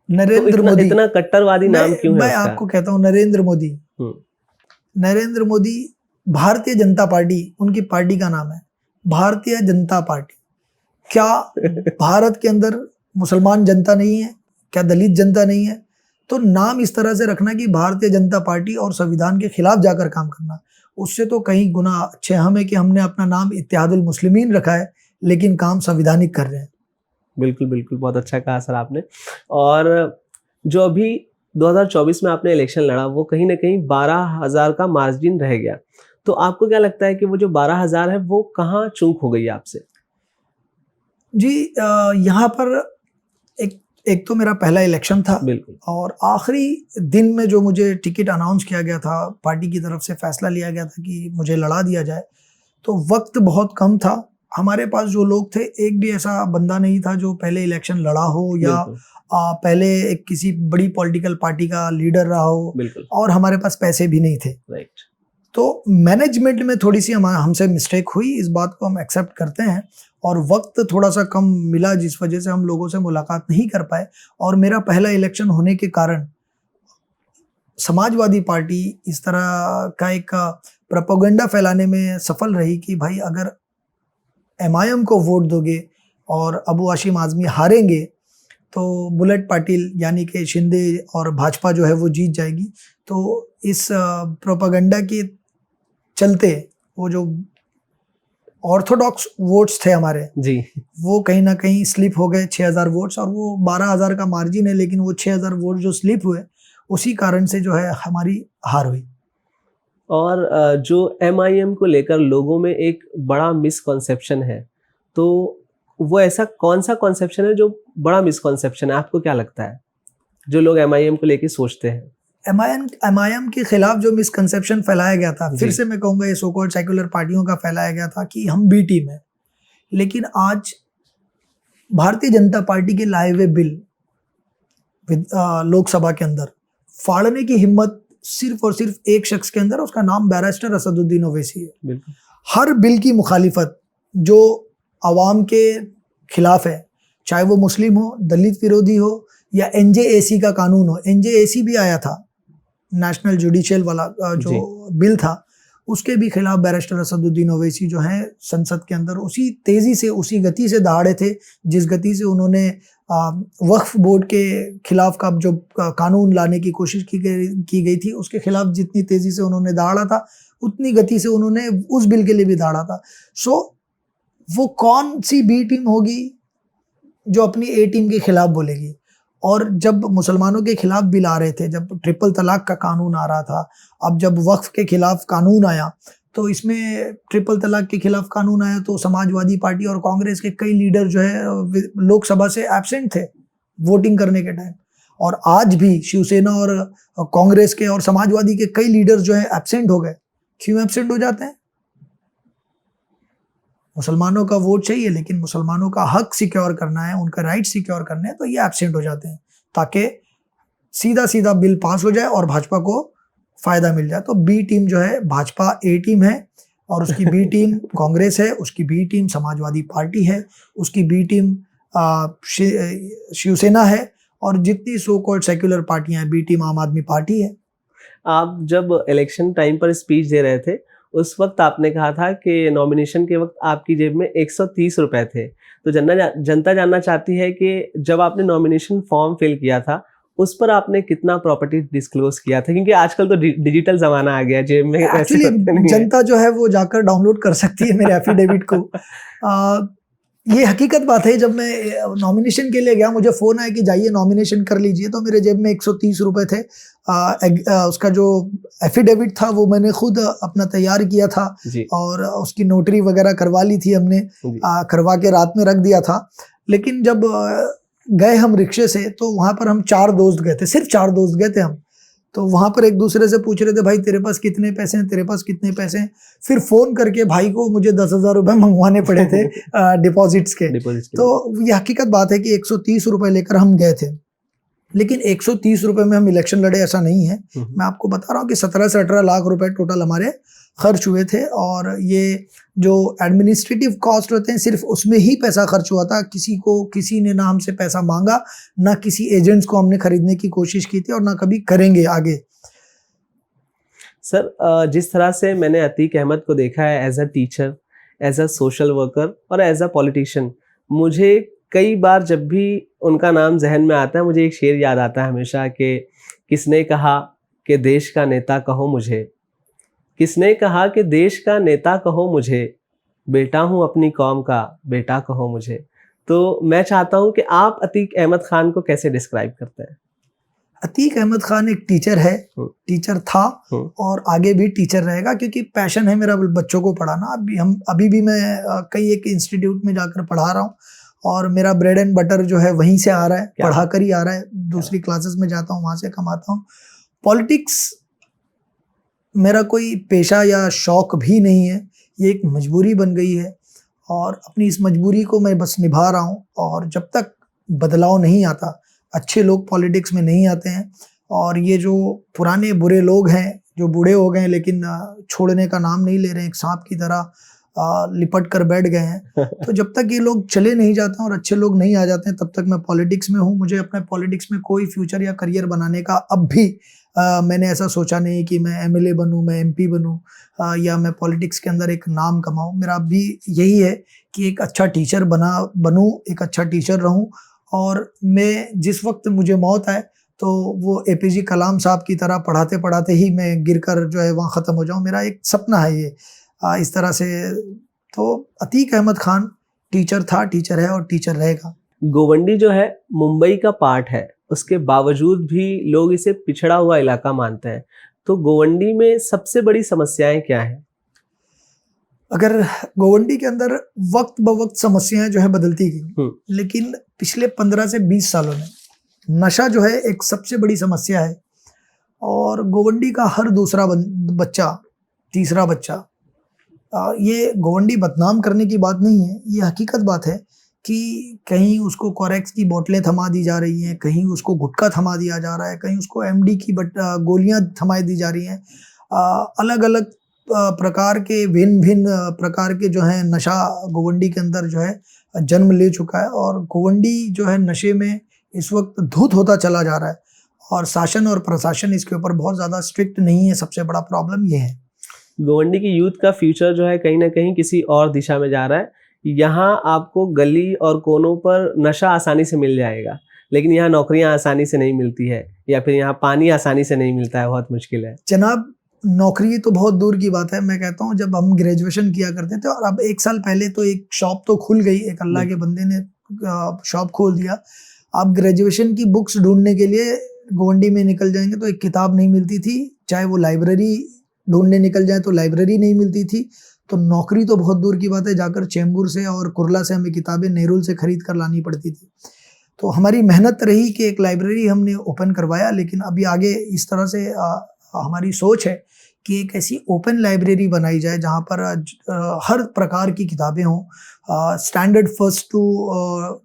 नरेंद्र मोदी, इतना कट्टरवादी नाम क्यों है मैं उसका? आपको कहता हूँ नरेंद्र मोदी, नरेंद्र मोदी, भारतीय जनता पार्टी उनकी पार्टी का नाम है, भारतीय जनता पार्टी। क्या भारत के अंदर मुसलमान जनता नहीं है? क्या दलित जनता नहीं है? तो नाम इस तरह से रखना कि भारतीय जनता पार्टी और संविधान के खिलाफ जाकर काम करना, उससे तो कहीं गुना अच्छे हम है कि हमने अपना नाम इत्तेहादुल मुस्लिमीन रखा है लेकिन काम संविधानिक कर रहे हैं। बिल्कुल बिल्कुल, बहुत अच्छा कहा सर आपने। और जो अभी 2024 में आपने इलेक्शन लड़ा, वो कहीं ना कहीं 12,000 का मार्जिन रह गया। तो आपको क्या लगता है कि वो जो 12,000 है वो कहाँ चूक हो गई आपसे? जी, यहाँ पर एक तो मेरा पहला इलेक्शन था बिल्कुल। और आखिरी दिन में जो मुझे टिकट अनाउंस किया गया था, पार्टी की तरफ से फैसला लिया गया था कि मुझे लड़ा दिया जाए, तो वक्त बहुत कम था। हमारे पास जो लोग थे, एक भी ऐसा बंदा नहीं था जो पहले इलेक्शन लड़ा हो या पहले एक किसी बड़ी पॉलिटिकल पार्टी का लीडर रहा हो, और हमारे पास पैसे भी नहीं थे। राइट। तो मैनेजमेंट में थोड़ी सी हमसे मिस्टेक हुई, इस बात को हम एक्सेप्ट करते हैं, और वक्त थोड़ा सा कम मिला जिस वजह से हम लोगों से मुलाकात नहीं कर पाए। और मेरा पहला इलेक्शन होने के कारण समाजवादी पार्टी इस तरह का एक प्रोपेगेंडा फैलाने में सफल रही कि भाई अगर एमआईएम को वोट दोगे और अबू हाशिम आज़मी हारेंगे तो बुलेट पाटिल यानी कि शिंदे और भाजपा जो है वो जीत जाएगी। तो इस प्रोपेगेंडा के चलते वो जो ऑर्थोडॉक्स वोट्स थे हमारे जी, वो कहीं ना कहीं स्लिप हो गए 6,000 वोट्स, और वो 12,000 का मार्जिन है, लेकिन वो 6,000 वोट जो स्लिप हुए उसी कारण से जो है हमारी हार हुई। और जो एमआईएम को लेकर लोगों में एक बड़ा मिसकॉन्सेप्शन है, तो वो ऐसा कौन सा कॉन्सेप्शन है जो बड़ा मिसकॉन्सेप्शन है, आपको क्या लगता है, जो लोग एमआईएम को लेकर सोचते हैं? एमआईएम के खिलाफ जो मिसकंसेप्शन फैलाया गया था, फिर से मैं कहूँगा ये सो कॉल्ड सेक्युलर पार्टियों का फैलाया गया था कि हम बी टीम है। लेकिन आज भारतीय जनता पार्टी के लाए हुए बिल लोकसभा के अंदर फाड़ने की हिम्मत सिर्फ और सिर्फ एक शख्स के अंदर, उसका नाम बैरिस्टर असदुद्दीन ओवैसी है। हर बिल की मुखालिफत जो आवाम के खिलाफ है, चाहे वो मुस्लिम हो, दलित विरोधी हो या एनजेएसी का कानून हो। एनजेएसी भी आया था, नेशनल जुडिशियल वाला जो बिल था, उसके भी खिलाफ बैरिस्टर असदुद्दीन ओवैसी जो हैं संसद के अंदर उसी तेजी से, उसी गति से दहाड़े थे जिस गति से उन्होंने वक्फ बोर्ड के खिलाफ का जो कानून लाने की कोशिश की गई थी, उसके खिलाफ जितनी तेजी से उन्होंने दहाड़ा था, उतनी गति से उन्होंने उस बिल के लिए भी दहाड़ा था। सो वो कौन सी बी टीम होगी जो अपनी ए टीम के खिलाफ बोलेगी? और जब मुसलमानों के खिलाफ बिल आ रहे थे, जब ट्रिपल तलाक का कानून आ रहा था, अब जब वक्फ के खिलाफ कानून आया, तो इसमें ट्रिपल तलाक के खिलाफ कानून आया तो समाजवादी पार्टी और कांग्रेस के कई लीडर जो है लोकसभा से एब्सेंट थे वोटिंग करने के टाइम। और आज भी शिवसेना और कांग्रेस के और समाजवादी के कई लीडर जो है एब्सेंट हो गए। क्यों एब्सेंट हो जाते हैं? मुसलमानों का वोट चाहिए, लेकिन मुसलमानों का हक सिक्योर करना है, उनका राइट सिक्योर करने हैं, तो ये एब्सेंट हो जाते हैं ताकि सीधा सीधा बिल पास हो जाए और भाजपा को फायदा मिल जाए। तो बी टीम जो है भाजपा ए टीम है, और उसकी बी टीम कांग्रेस है, उसकी बी टीम समाजवादी पार्टी है, उसकी बी टीम शिवसेना है, और जितनी सो कॉल्ड सेक्युलर पार्टियां हैं, बी टीम आम आदमी पार्टी है। आप जब इलेक्शन टाइम पर स्पीच दे रहे थे, उस वक्त आपने कहा था कि नॉमिनेशन के वक्त आपकी जेब में 130 रुपए थे। तो जनता जानना चाहती है कि जब आपने नॉमिनेशन फॉर्म फिल किया था उस पर आपने कितना प्रॉपर्टी डिस्क्लोज किया था? क्योंकि आजकल तो डिजिटल जमाना आ गया, जेब में ऐसे एक्चुअली पत्ते नहीं है। जनता जो है वो जाकर डाउनलोड कर सकती है मेरे एफिडेविट को। ये हकीकत बात है, जब मैं नॉमिनेशन के लिए गया मुझे फ़ोन आया कि जाइए नॉमिनेशन कर लीजिए, तो मेरे जेब में 130 रुपए थे। उसका जो एफिडेविट था वो मैंने खुद अपना तैयार किया था जी, और उसकी नोटरी वगैरह करवा ली थी हमने, जी। करवा के रात में रख दिया था। लेकिन जब गए हम रिक्शे से, तो वहाँ पर हम 4 दोस्त गए थे, सिर्फ 4 दोस्त गए थे हम। तो वहाँ पर एक दूसरे से पूछ रहे थे, भाई तेरे पास कितने पैसे हैं, तेरे पास कितने पैसे हैं। फिर फ़ोन करके भाई को मुझे 10,000 रुपये मंगवाने पड़े थे डिपॉजिट्स के। डिपॉजिट के लिए। तो ये हकीकत बात है कि 130 रुपए लेकर हम गए थे, लेकिन 130 रुपए में हम इलेक्शन लड़े ऐसा नहीं है। मैं आपको बता रहा हूँ कि 17 से 18 लाख रुपए टोटल हमारे खर्च हुए थे, और ये जो एडमिनिस्ट्रेटिव कॉस्ट होते हैं सिर्फ उसमें ही पैसा खर्च हुआ था। किसी ने ना हमसे पैसा मांगा, ना किसी एजेंट्स को हमने खरीदने की कोशिश की थी, और ना कभी करेंगे आगे। सर, जिस तरह से मैंने अतीक अहमद को देखा है as a teacher, as a social worker और एज अ पॉलिटिशियन, मुझे कई बार जब भी उनका नाम जहन में आता है मुझे एक शेर याद आता है हमेशा कि किसने कहा कि देश का नेता कहो मुझे, किसने कहा कि देश का नेता कहो मुझे, बेटा हूँ अपनी कौम का बेटा कहो मुझे। तो मैं चाहता हूँ कि आप अतीक अहमद खान को कैसे डिस्क्राइब करते हैं? अतीक अहमद खान एक टीचर है, टीचर था और आगे भी टीचर रहेगा, क्योंकि पैशन है मेरा बच्चों को पढ़ाना। अभी भी मैं कई एक इंस्टीट्यूट में जाकर पढ़ा रहा हूँ, और मेरा ब्रेड एंड बटर जो है वहीं से आ रहा है, पढ़ा कर ही आ रहा है। दूसरी क्लासेस में जाता हूँ, वहाँ से कमाता हूँ। पॉलिटिक्स मेरा कोई पेशा या शौक भी नहीं है, ये एक मजबूरी बन गई है, और अपनी इस मजबूरी को मैं बस निभा रहा हूँ। और जब तक बदलाव नहीं आता, अच्छे लोग पॉलिटिक्स में नहीं आते हैं, और ये जो पुराने बुरे लोग हैं जो बूढ़े हो गए हैं लेकिन छोड़ने का नाम नहीं ले रहे हैं, एक सांप की तरह लिपट कर बैठ गए हैं, तो जब तक ये लोग चले नहीं जाते हैं और अच्छे लोग नहीं आ जाते हैं, तब तक मैं पॉलिटिक्स में हूँ। मुझे अपने पॉलिटिक्स में कोई फ्यूचर या करियर बनाने का अब भी मैंने ऐसा सोचा नहीं कि मैं एमएलए बनूं, मैं एमपी बनूं, या मैं पॉलिटिक्स के अंदर एक नाम कमाऊं। मेरा अब भी यही है कि एक अच्छा टीचर बनूं, एक अच्छा टीचर रहूं, और मैं जिस वक्त मुझे मौत आए तो वो एपीजे कलाम साहब की तरह पढ़ाते पढ़ाते ही मैं गिरकर जो है वहाँ ख़त्म हो जाऊँ। मेरा एक सपना है ये, इस तरह से। तो अतीक अहमद खान टीचर था, टीचर है और टीचर रहेगा। गोवंडी जो है मुंबई का पार्ट है, उसके बावजूद भी लोग इसे पिछड़ा हुआ इलाका मानते हैं। तो गोवंडी में सबसे बड़ी समस्याएं क्या हैं? अगर गोवंडी के अंदर वक्त ब वक्त समस्याएं जो है बदलती गई, लेकिन पिछले 15 से 20 सालों में नशा जो है एक सबसे बड़ी समस्या है। और गोवंडी का हर दूसरा बच्चा, तीसरा बच्चा, ये गोवंडी बदनाम करने की बात नहीं है, ये हकीकत बात है कि कहीं उसको कोरेक्स की बोतलें थमा दी जा रही हैं, कहीं उसको गुटखा थमा दिया जा रहा है, कहीं उसको एमडी की गोलियां थमाई दी जा रही हैं। अलग अलग प्रकार के भिन्न प्रकार के जो है नशा गोवंडी के अंदर जो है जन्म ले चुका है, और गोवंडी जो है नशे में इस वक्त धूत होता चला जा रहा है, और शासन और प्रशासन इसके ऊपर बहुत ज़्यादा स्ट्रिक्ट नहीं है। सबसे बड़ा प्रॉब्लम ये है। गोवंडी की यूथ का फ्यूचर जो है कहीं ना कहीं किसी और दिशा में जा रहा है। यहाँ आपको गली और कोनों पर नशा आसानी से मिल जाएगा, लेकिन यहाँ नौकरियाँ आसानी से नहीं मिलती है, या फिर यहाँ पानी आसानी से नहीं मिलता है, बहुत मुश्किल है। जनाब, नौकरी तो बहुत दूर की बात है। मैं कहता हूँ जब हम ग्रेजुएशन किया करते थे, और अब 1 साल पहले तो एक शॉप तो खुल गई, एक अल्लाह के बंदे ने शॉप खोल दिया। आप ग्रेजुएशन की बुक्स ढूंढने के लिए गोवंडी में निकल जाएंगे तो एक किताब नहीं मिलती थी, चाहे वो लाइब्रेरी ढूंढने निकल जाए तो लाइब्रेरी नहीं मिलती थी। तो नौकरी तो बहुत दूर की बात है, जाकर चेंबूर से और कुरला से हमें किताबें नेहरू से खरीद कर लानी पड़ती थी। तो हमारी मेहनत रही कि एक लाइब्रेरी हमने ओपन करवाया, लेकिन अभी आगे इस तरह से हमारी सोच है कि एक ऐसी ओपन लाइब्रेरी बनाई जाए जहाँ पर हर प्रकार की किताबें हों, स्टैंडर्ड फर्स्ट टू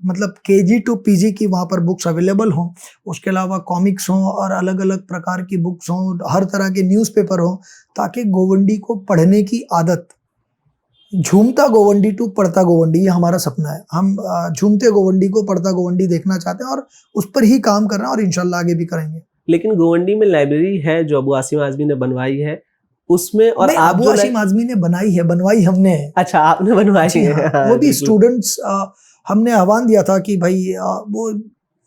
मतलब केजी टू पीजी की वहाँ पर बुक्स अवेलेबल हों। उसके अलावा कॉमिक्स हों और अलग अलग प्रकार की बुक्स हों, हर तरह के न्यूज़पेपर हों, ताकि गोवंडी को पढ़ने की आदत, झूमता गोवंडी टू पढ़ता गोवंडी, ये हमारा सपना है। हम झूमते गोवंडी को पढ़ता गोवंडी देखना चाहते हैं, और उस पर ही काम कर रहे हैं, और इंशाल्लाह आगे भी करेंगे। लेकिन गोवंडी में लाइब्रेरी है जो अबू आसिम आज़मी ने बनवाई है उसमें, और आप अबू आसिम आज़मी ने बनाई है, बनवाई हमने है। अच्छा, आपने बनवाई है? हाँ, वो भी स्टूडेंट्स, हमने आह्वान दिया था कि भाई वो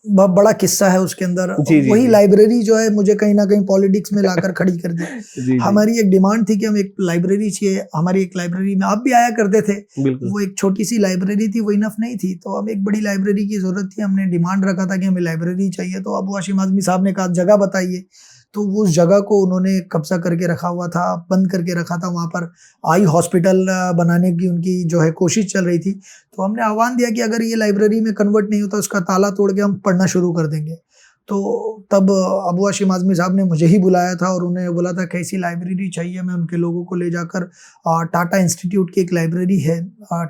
बड़ा किस्सा है उसके अंदर। जी, जी, वही जी। लाइब्रेरी जो है मुझे कहीं ना कहीं पॉलिटिक्स में लाकर खड़ी कर दी। जी, जी, हमारी एक डिमांड थी कि हम एक लाइब्रेरी चाहिए, हमारी एक लाइब्रेरी में आप भी आया करते थे, बिल्कुल। वो एक छोटी सी लाइब्रेरी थी, वो इनफ नहीं थी, तो अब एक बड़ी लाइब्रेरी की जरूरत थी। हमने डिमांड रखा था कि हमें लाइब्रेरी चाहिए, तो अब हाशिम आज़मी साहब ने कहा जगह बताइए, तो वो उस जगह को उन्होंने कब्जा करके रखा हुआ था, बंद करके रखा था। वहाँ पर आई हॉस्पिटल बनाने की उनकी जो है कोशिश चल रही थी। तो हमने आह्वान दिया कि अगर ये लाइब्रेरी में कन्वर्ट नहीं होता, उसका ताला तोड़ के हम पढ़ना शुरू कर देंगे। तो तब अबू हाशिम आज़मी साहब ने मुझे ही बुलाया था और उन्हें बोला था कैसी लाइब्रेरी चाहिए। मैं उनके लोगों को ले जाकर टाटा इंस्टीट्यूट की एक लाइब्रेरी है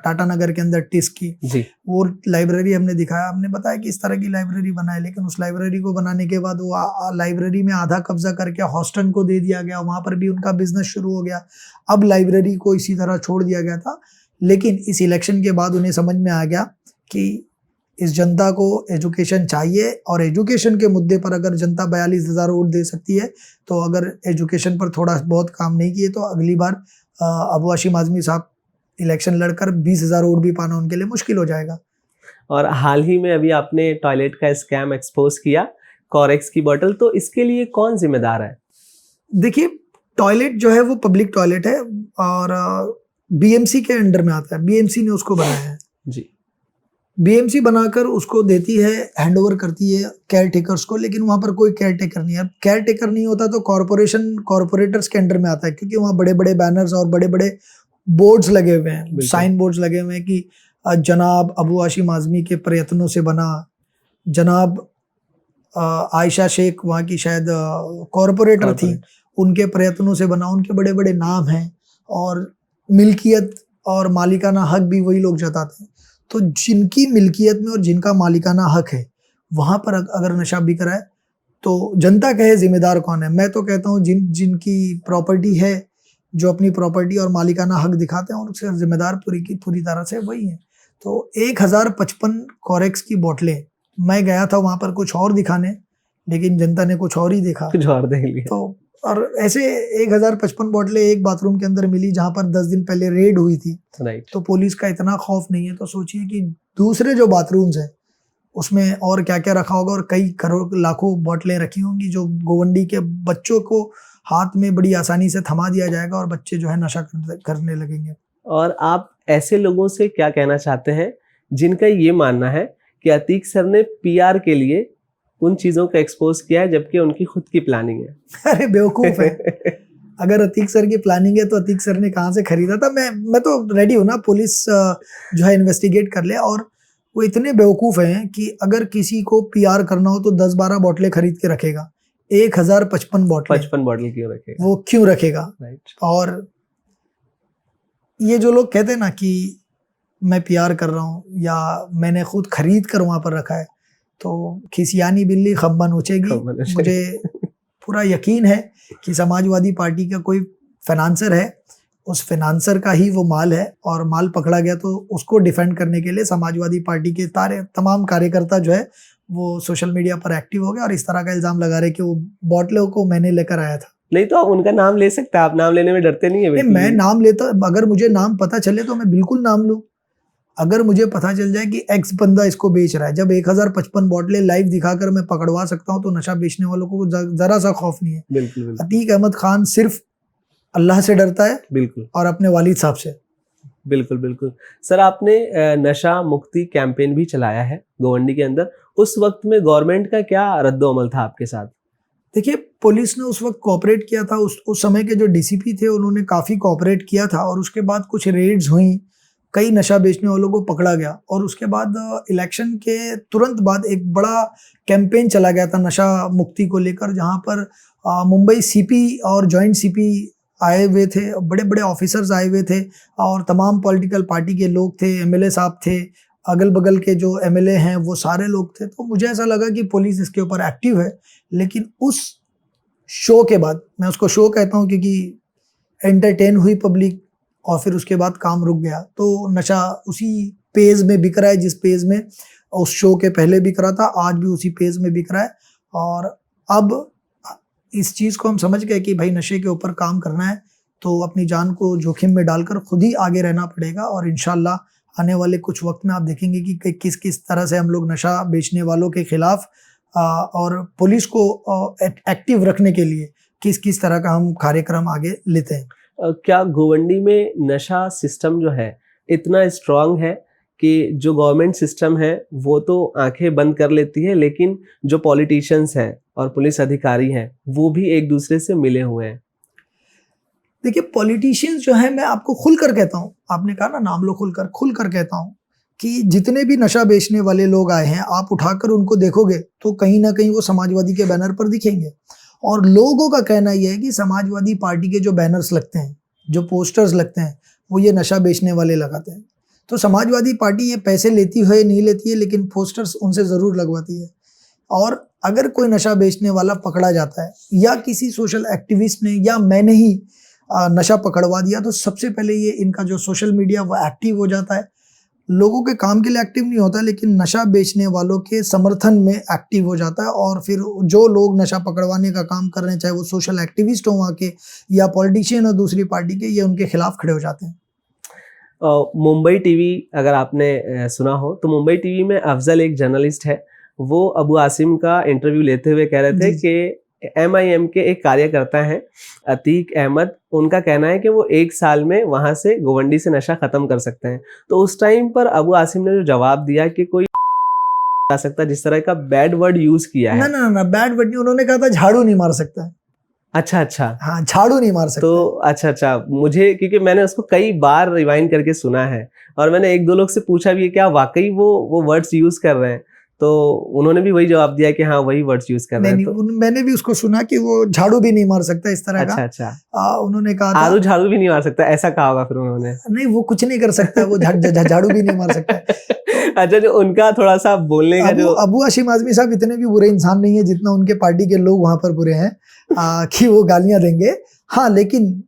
टाटा नगर के अंदर टिस की, जी। वो लाइब्रेरी हमने दिखाया। हमने बताया कि इस तरह की लाइब्रेरी बनाए, लेकिन उस लाइब्रेरी को बनाने के बाद वो लाइब्रेरी में आधा कब्जा करके हॉस्टन को दे दिया गया, वहाँ पर भी उनका बिजनेस शुरू हो गया। अब लाइब्रेरी को इसी तरह छोड़ दिया गया था। लेकिन इस इलेक्शन के बाद उन्हें समझ में आ गया कि इस जनता को एजुकेशन चाहिए, और एजुकेशन के मुद्दे पर अगर जनता 42,000 वोट दे सकती है, तो अगर एजुकेशन पर थोड़ा बहुत काम नहीं किए तो अगली बार अबू हाशिम आज़मी साहब इलेक्शन लड़कर 20,000 वोट भी पाना उनके लिए मुश्किल हो जाएगा। और हाल ही में अभी आपने टॉयलेट का स्कैम एक्सपोज किया, कॉरेक्स की बोतल, तो इसके लिए कौन जिम्मेदार है? देखिए, टॉयलेट जो है वो पब्लिक टॉयलेट है और बीएमसी के अंडर में आता है, बीएमसी ने उसको बनाया है। जी। बीएमसी बनाकर उसको देती है, हैंडओवर करती है केयर टेकर्स को, लेकिन वहाँ पर कोई केयर टेकर नहीं है। अब केयर टेकर नहीं होता तो कॉरपोरेटर्स के अंडर में आता है, क्योंकि वहाँ बड़े बड़े बैनर्स और बड़े बड़े बोर्ड्स लगे हुए हैं, साइन बोर्ड्स लगे हुए हैं कि जनाब अबू हाशिम आज़मी के प्रयत्नों से बना, जनाब आयशा शेख वहाँ की शायद कॉरपोरेटर थी, उनके प्रयत्नों से बना, उनके बड़े बड़े नाम हैं और मिल्कियत और मालिकाना हक भी वही लोग जताते हैं। तो जिनकी मिल्कियत में और जिनका मालिकाना हक है, वहाँ पर अगर नशा बिक रहा है तो जनता कहे जिम्मेदार कौन है? मैं तो कहता हूँ जिनकी प्रॉपर्टी है, जो अपनी प्रॉपर्टी और मालिकाना हक दिखाते हैं, उनसे जिम्मेदार पूरी तरह से वही है। तो 1055 कॉरेक्स की बोतलें, मैं गया था वहाँ पर कुछ और दिखाने, लेकिन जनता ने कुछ और ही देखा, कुछ और देख लिया। तो और ऐसे 1055 बोतलें एक बाथरूम के अंदर मिली जहां पर 10 दिन पहले रेड हुई थी। राइट। तो पुलिस का इतना खौफ नहीं है, तो सोचिए कि दूसरे जो बाथरूम्स हैं उसमें और क्या क्या रखा होगा, और कई करोड़ लाखों बोतलें रखी होंगी जो गोवंडी के बच्चों को हाथ में बड़ी आसानी से थमा दिया जाएगा और बच्चे जो है नशा करने लगेंगे। और आप ऐसे लोगों से क्या कहना चाहते हैं जिनका ये मानना है कि अतीक सर ने पीआर के लिए उन चीजों को एक्सपोज किया है जबकि उनकी खुद की प्लानिंग है? अरे बेवकूफ है। अगर अतीक सर की प्लानिंग है तो अतीक सर ने कहाँ से खरीदा था? मैं तो रेडी हूँ ना, पुलिस जो है इन्वेस्टिगेट कर ले। और वो इतने बेवकूफ हैं कि अगर किसी को पीआर करना हो तो 10-12 बोतलें खरीद के रखेगा। 1055 बोतलें 55 बॉटल क्यों रखेगा? वो क्यों रखेगा? राइट। और ये जो लोग कहते हैं ना कि मैं पीआर कर रहा हूँ या मैंने खुद खरीद कर वहां पर रखा है, तो खिसियानी बिल्ली खम्बा नोचेगी। मुझे पूरा यकीन है कि समाजवादी पार्टी का कोई फाइनेंसर है, उस फाइनेंसर का ही वो माल है, और माल पकड़ा गया तो उसको डिफेंड करने के लिए समाजवादी पार्टी के तमाम कार्यकर्ता जो है वो सोशल मीडिया पर एक्टिव हो गए और इस तरह का इल्जाम लगा रहे कि वो बोतलों को मैंने लेकर आया था। नहीं तो आप उनका नाम ले सकते हैं, आप नाम लेने में डरते नहीं है? नहीं, मैं नाम लेता, अगर मुझे नाम पता चले तो मैं बिल्कुल नाम लूं। अगर मुझे पता चल जाए कि एक्स बंदा इसको बेच रहा है, जब 1055 बोतलें लाइव दिखाकर मैं पकड़वा सकता हूं, तो नशा बेचने वालों को जरा सा खौफ नहीं है। बिल्कुल बिल्कुल। अतीक अहमद खान सिर्फ अल्लाह से डरता है बिल्कुल और अपने वालिद साहब से। बिल्कुल बिल्कुल। सर, आपने नशा मुक्ति कैंपेन भी चलाया है गोवंडी के अंदर, उस वक्त में गवर्नमेंट का क्या रद्दोअमल था आपके साथ? देखिए, पुलिस ने उस वक्त कोऑपरेट किया था, उस समय के जो डीसीपी थे उन्होंने काफ़ी कोऑपरेट किया था, और उसके बाद कुछ रेड्स हुई, कई नशा बेचने वालों को पकड़ा गया, और उसके बाद इलेक्शन के तुरंत बाद एक बड़ा कैंपेन चला गया था नशा मुक्ति को लेकर, जहां पर मुंबई सीपी और जॉइंट सीपी आए हुए थे, बड़े बड़े ऑफिसर्स आए हुए थे, और तमाम पॉलिटिकल पार्टी के लोग थे, एमएलए साहब थे, अगल बगल के जो एमएलए हैं वो सारे लोग थे। तो मुझे ऐसा लगा कि पुलिस इसके ऊपर एक्टिव है, लेकिन उस शो के बाद, मैं उसको शो कहता हूँ क्योंकि एंटरटेन हुई पब्लिक, और फिर उसके बाद काम रुक गया। तो नशा उसी पेज में बिक रहा है जिस पेज में उस शो के पहले बिक रहा था, आज भी उसी पेज में बिक रहा है। और अब इस चीज़ को हम समझ गए कि भाई नशे के ऊपर काम करना है तो अपनी जान को जोखिम में डालकर खुद ही आगे रहना पड़ेगा, और इंशाल्लाह आने वाले कुछ वक्त में आप देखेंगे कि किस किस तरह से हम लोग नशा बेचने वालों के खिलाफ और पुलिस को एक्टिव रखने के लिए किस किस तरह का हम कार्यक्रम आगे लेते हैं। क्या गोवंडी में नशा सिस्टम जो है इतना स्ट्रांग है कि जो गवर्नमेंट सिस्टम है वो तो आंखें बंद कर लेती है, लेकिन जो पॉलिटिशियंस हैं और पुलिस अधिकारी हैं वो भी एक दूसरे से मिले हुए हैं? देखिए, पॉलिटिशियंस जो है, मैं आपको खुलकर कहता हूँ, आपने कहा ना नाम लो खुलकर कहता हूँ कि जितने भी नशा बेचने वाले लोग आए हैं, आप उठाकर उनको देखोगे तो कहीं ना कहीं वो समाजवादी के बैनर पर दिखेंगे। और लोगों का कहना यह है कि समाजवादी पार्टी के जो बैनर्स लगते हैं, जो पोस्टर्स लगते हैं, वो ये नशा बेचने वाले लगाते हैं। तो समाजवादी पार्टी ये पैसे लेती है नहीं लेती है, लेकिन पोस्टर्स उनसे ज़रूर लगवाती है। और अगर कोई नशा बेचने वाला पकड़ा जाता है या किसी सोशल एक्टिविस्ट ने या मैंने ही नशा पकड़वा दिया, तो सबसे पहले ये इनका जो सोशल मीडिया वो एक्टिव हो जाता है। लोगों के काम के लिए एक्टिव नहीं होता, लेकिन नशा बेचने वालों के समर्थन में एक्टिव हो जाता है। और फिर जो लोग नशा पकड़वाने का काम कर रहे हैं, चाहे वो सोशल एक्टिविस्ट हो वहाँ के या पॉलिटिशियन हो दूसरी पार्टी के, ये उनके खिलाफ खड़े हो जाते हैं। मुंबई टीवी अगर आपने सुना हो तो मुंबई टीवी में अफजल एक जर्नलिस्ट है, वो अबू आसिम का इंटरव्यू लेते हुए कह रहे थे कि MIM के एक कार्यकर्ता हैं अतीक अहमद, उनका कहना है कि वो 1 साल में वहां से गोवंडी से नशा खत्म कर सकते हैं। तो उस टाइम पर अबू आसिम ने जो जवाब दिया कि कोई आ सकता, जिस तरह का बैड वर्ड यूज किया है। ना बैड वर्ड नहीं, उन्होंने कहा था झाड़ू नहीं मार सकता है। अच्छा, हाँ, झाड़ू नहीं मार सकता। तो अच्छा, मुझे क्योंकि मैंने उसको कई बार रिवाइंड करके सुना है और मैंने 1-2 लोग से पूछा भी है क्या वाकई वो वर्ड्स यूज कर रहे हैं, तो उन्होंने भी वही जवाब दिया कि हाँ वही वर्ड्स यूज कर रहे हैं। तो मैंने भी उसको सुना कि वो झाड़ू भी नहीं मार सकता इस तरह का। अच्छा। उन्होंने कहा था आलू झाड़ू भी नहीं मार सकता, ऐसा कहा होगा फिर उन्होंने। नहीं, वो कुछ नहीं कर सकता, वो झाड़ू भी नहीं मार सकता। अच्छा, जो उनका थोड़ा सा बोलने का जो अबू हाशिम आजमी साहब इतने भी बुरे इंसान नहीं है जितना उनके पार्टी के लोग वहां पर बुरे हैं कि वो गालियां देंगे। हाँ, लेकिन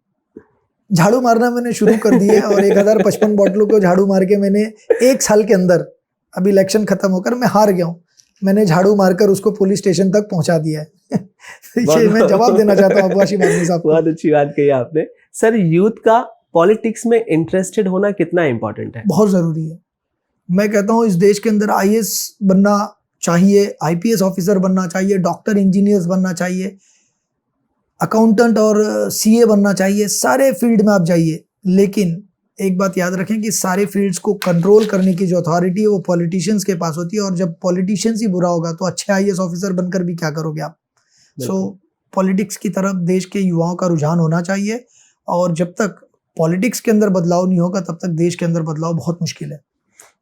झाड़ू मारना मैंने शुरू कर दी है और 1055 बोतलों को झाड़ू मार के मैंने 1 साल के अंदर, अभी इलेक्शन खत्म होकर मैं हार गया हूँ, मैंने झाड़ू मारकर उसको पुलिस स्टेशन तक पहुंचा दिया है। ये मैं जवाब देना चाहता हूँ अबू हाशिम आजमी साहब को। बहुत अच्छी बात कही आपने। सर, यूथ का पॉलिटिक्स में इंटरेस्टेड होना कितना इंपॉर्टेंट है? बहुत जरूरी है। मैं कहता हूँ इस देश के अंदर IAS बनना चाहिए, IPS ऑफिसर बनना चाहिए, डॉक्टर इंजीनियर्स बनना चाहिए, अकाउंटेंट और CA बनना चाहिए, सारे फील्ड में आप जाइए। लेकिन एक बात याद रखें कि सारे फील्ड्स को कंट्रोल करने की जो अथॉरिटी है वो पॉलिटिशियंस के पास होती है, और जब पॉलिटिशियंस ही बुरा होगा तो अच्छे IAS ऑफिसर बनकर भी क्या करोगे आप। सो पॉलिटिक्स की तरफ देश के युवाओं का रुझान होना चाहिए, और जब तक पॉलिटिक्स के अंदर बदलाव नहीं होगा तब तक देश के अंदर बदलाव बहुत मुश्किल है।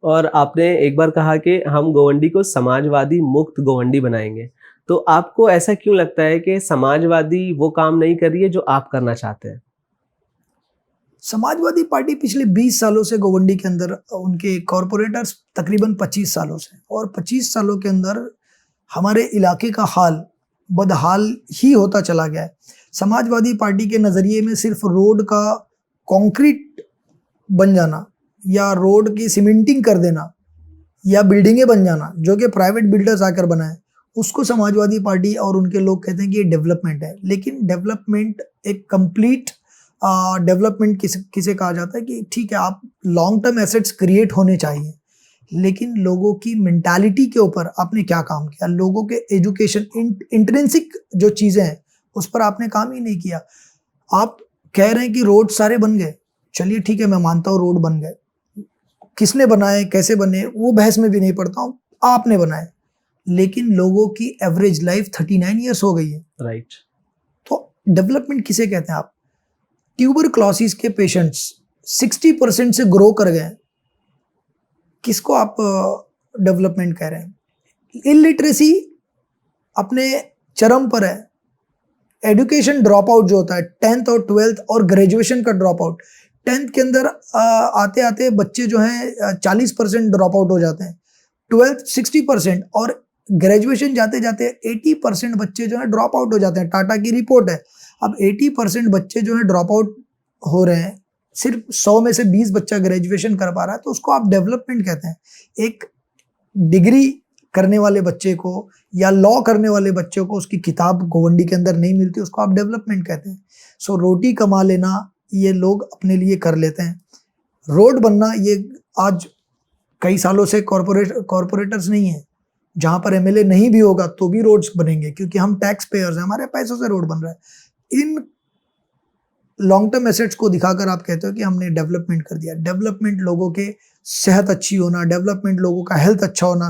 और आपने एक बार कहा कि हम गोवंडी को समाजवादी मुक्त गोवंडी बनाएंगे, तो आपको ऐसा क्यों लगता है कि समाजवादी वो काम नहीं कर रही है जो आप करना चाहते हैं? समाजवादी पार्टी पिछले 20 सालों से गोवंडी के अंदर, उनके कॉरपोरेटर्स तकरीबन 25 सालों से, और 25 सालों के अंदर हमारे इलाके का हाल बदहाल ही होता चला गया है। समाजवादी पार्टी के नज़रिए में सिर्फ रोड का कंक्रीट बन जाना या रोड की सीमेंटिंग कर देना या बिल्डिंगें बन जाना जो कि प्राइवेट बिल्डर्स आकर बनाए, उसको समाजवादी पार्टी और उनके लोग कहते हैं कि ये डेवलपमेंट है। लेकिन डेवलपमेंट, एक कंप्लीट डेवलपमेंट किसे कहा जाता है कि ठीक है, आप लॉन्ग टर्म एसेट्स क्रिएट होने चाहिए, लेकिन लोगों की मेंटालिटी के ऊपर आपने क्या काम किया, लोगों के एजुकेशन, इंट्रिंसिक जो चीज़ें हैं उस पर आपने काम ही नहीं किया। आप कह रहे हैं कि रोड सारे बन गए, चलिए ठीक है, मैं मानता हूँ रोड बन गए, किसने बनाए, कैसे बने, वो बहस में भी नहीं पड़ता हूँ, आपने बनाए, लेकिन लोगों की एवरेज लाइफ 39 ईयर्स हो गई है। राइट। तो डेवलपमेंट किसे कहते हैं आप? ट्यूबरक्लोसिस के पेशेंट्स 60% से ग्रो कर गए, किसको आप डेवलपमेंट कह रहे हैं? इलिटरेसी अपने चरम पर है। एजुकेशन ड्रॉप आउट जो होता है 10th और 12th और ग्रेजुएशन का ड्रॉप आउट, 10th के अंदर आते आते बच्चे जो हैं 40% ड्रॉप आउट हो जाते हैं, 12th 60% और ग्रेजुएशन जाते जाते 80% बच्चे जो है ड्रॉप आउट हो जाते हैं। टाटा की रिपोर्ट है। अब 80% बच्चे जो है ड्रॉप आउट हो रहे हैं, सिर्फ 100 में से 20 बच्चा ग्रेजुएशन कर पा रहा है, तो उसको आप डेवलपमेंट कहते हैं। एक डिग्री करने वाले बच्चे को या लॉ करने वाले बच्चे को उसकी किताब गोवंडी के अंदर नहीं मिलती, उसको आप डेवलपमेंट कहते हैं। सो रोटी कमा लेना ये लोग अपने लिए कर लेते हैं, रोड बनना ये आज कई सालों से कॉरपोरेटर्स नहीं है, जहाँ पर एमएलए नहीं भी होगा तो भी रोड्स बनेंगे, क्योंकि हम टैक्स पेयर्स हैं, हमारे पैसों से रोड बन रहा है। इन लॉन्ग टर्म एसेट्स को दिखाकर आप कहते हो कि हमने डेवलपमेंट कर दिया। डेवलपमेंट लोगों के सेहत अच्छी होना, डेवलपमेंट लोगों का हेल्थ अच्छा होना,